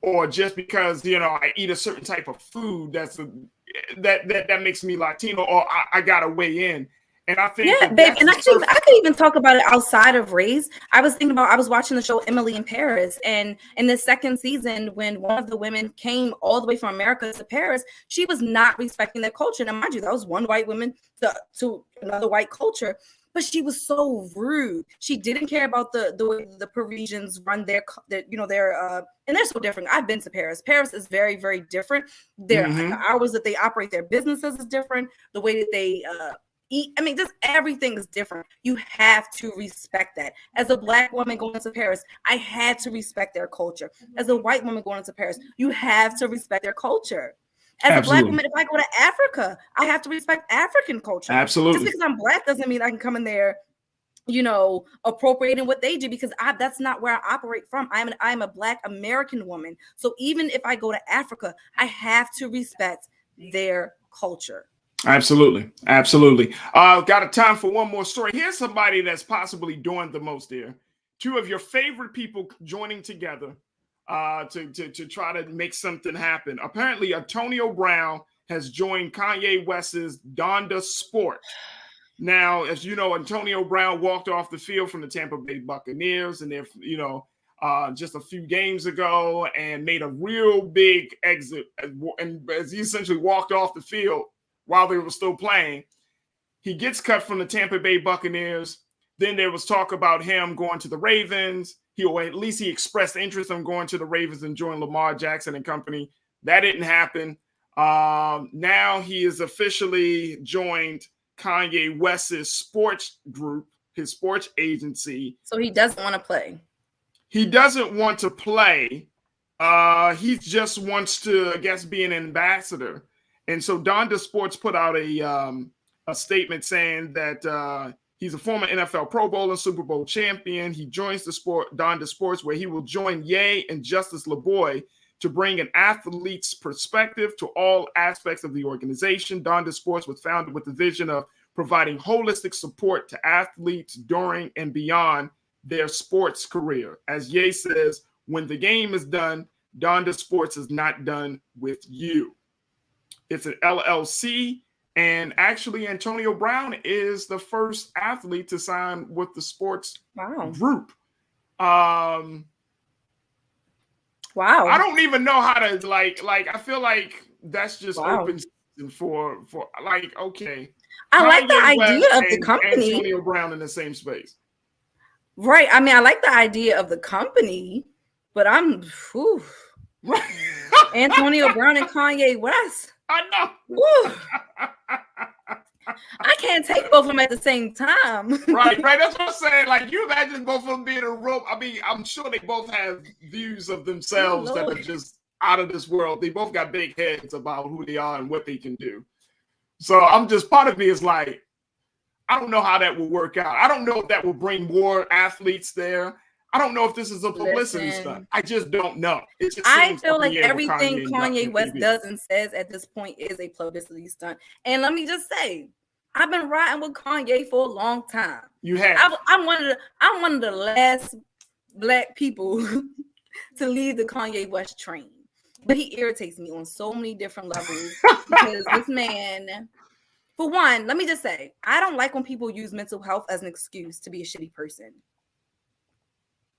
or just because, I eat a certain type of food that makes me Latino, or I gotta weigh in. And I think yeah, babe. And actually, I could even talk about it outside of race. I was watching the show Emily in Paris, and in the second season, when one of the women came all the way from America to Paris, she was not respecting their culture. Now, mind you, that was one white woman to another white culture, but she was so rude. She didn't care about the way the Parisians run their and they're so different. I've been to Paris. Paris is very, very different. The hours that they operate their businesses is different. The way that they eat, I mean, just everything is different. You have to respect that. As a Black woman going to Paris, I had to respect their culture. As a white woman going to Paris, you have to respect their culture. As Absolutely. a Black woman, if I go to Africa, I have to respect African culture. Absolutely. Just because I'm Black doesn't mean I can come in there, appropriating what they do, because that's not where I operate from. I'm a Black American woman. So even if I go to Africa, I have to respect their culture. Absolutely. Absolutely. Got a time for one more story. Here's somebody that's possibly doing the most here. Two of your favorite people joining together to try to make something happen. Apparently, Antonio Brown has joined Kanye West's Donda Sport. Now, as you know, Antonio Brown walked off the field from the Tampa Bay Buccaneers, and they're, just a few games ago, and made a real big exit. And as he essentially walked off the field while they were still playing, he gets cut from the Tampa Bay Buccaneers. Then there was talk about him going to the Ravens. At least he expressed interest in going to the Ravens and join Lamar Jackson and company. That didn't happen. Now he is officially joined Kanye West's sports group, his sports agency. So he doesn't want to play. He doesn't want to play. He just wants to, I guess, be an ambassador. And so Donda Sports put out a statement saying that he's a former NFL Pro Bowl and Super Bowl champion. He joins the Donda Sports, where he will join Ye and Justice LeBoy to bring an athlete's perspective to all aspects of the organization. Donda Sports was founded with the vision of providing holistic support to athletes during and beyond their sports career. As Ye says, when the game is done, Donda Sports is not done with you. It's an LLC, and actually Antonio Brown is the first athlete to sign with the sports group. Wow. I don't even know how to like I feel like that's just open season for okay. I like the idea of the company. Antonio Brown in the same space. Right. I mean, I like the idea of the company, but Antonio Brown and Kanye West. I know. I can't take both of them at the same time. Right. That's what I'm saying. Like, you imagine both of them being in a room. I mean, I'm sure they both have views of themselves that are just out of this world. They both got big heads about who they are and what they can do. So part of me is like, I don't know how that will work out. I don't know if that will bring more athletes there. I don't know if this is a publicity stunt. I just don't know. I feel like everything Kanye West does and says at this point is a publicity stunt. And let me just say, I've been riding with Kanye for a long time. You have. I'm one of the last Black people to leave the Kanye West train. But he irritates me on so many different levels because this man, for one, let me just say, I don't like when people use mental health as an excuse to be a shitty person.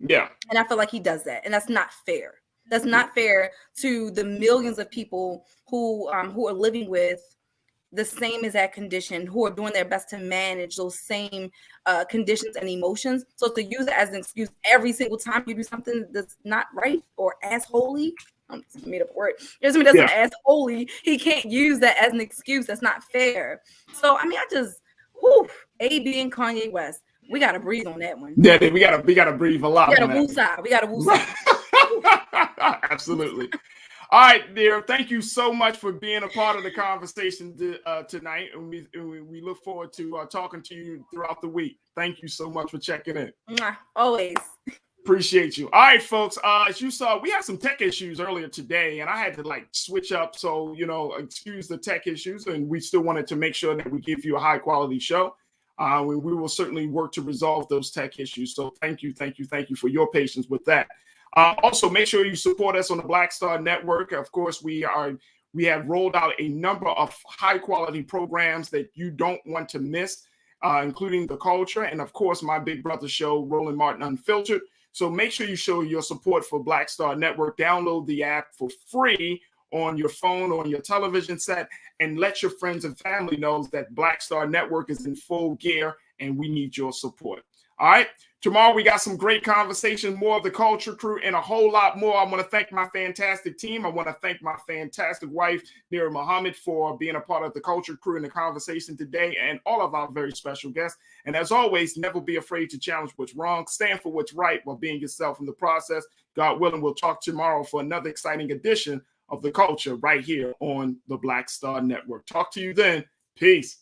Yeah. And I feel like he does that. And that's not fair. That's not fair to the millions of people who are living with the same exact condition, who are doing their best to manage those same conditions and emotions. So to use it as an excuse every single time you do something that's not right or assholey, I'm just made up a word. Just because it's assholey, he can't use that as an excuse. That's not fair. So I mean, AB and Kanye West. We gotta breathe on that one. Yeah, we gotta breathe a lot. We gotta woosah. Absolutely. All right, dear. Thank you so much for being a part of the conversation tonight, and we look forward to talking to you throughout the week. Thank you so much for checking in. Always. Appreciate you. All right, folks. As you saw, we had some tech issues earlier today, and I had to switch up. So excuse the tech issues, and we still wanted to make sure that we give you a high quality show. We will certainly work to resolve those tech issues. So thank you for your patience with that. Also, make sure you support us on the Black Star Network. Of course, we have rolled out a number of high quality programs that you don't want to miss. including The Culture, and of course, my big brother show, Roland Martin Unfiltered. So make sure you show your support for Black Star Network. Download the app for free on your phone or on your television set, and let your friends and family know that Black Star Network is in full gear and we need your support. All right. Tomorrow, we got some great conversation, more of the Culture Crew, and a whole lot more. I want to thank my fantastic team. I want to thank my fantastic wife, Nira Muhammad, for being a part of the Culture Crew in the conversation today, and all of our very special guests. And as always, never be afraid to challenge what's wrong. Stand for what's right while being yourself in the process. God willing, we'll talk tomorrow for another exciting edition of The Culture right here on the Black Star Network. Talk to you then. Peace.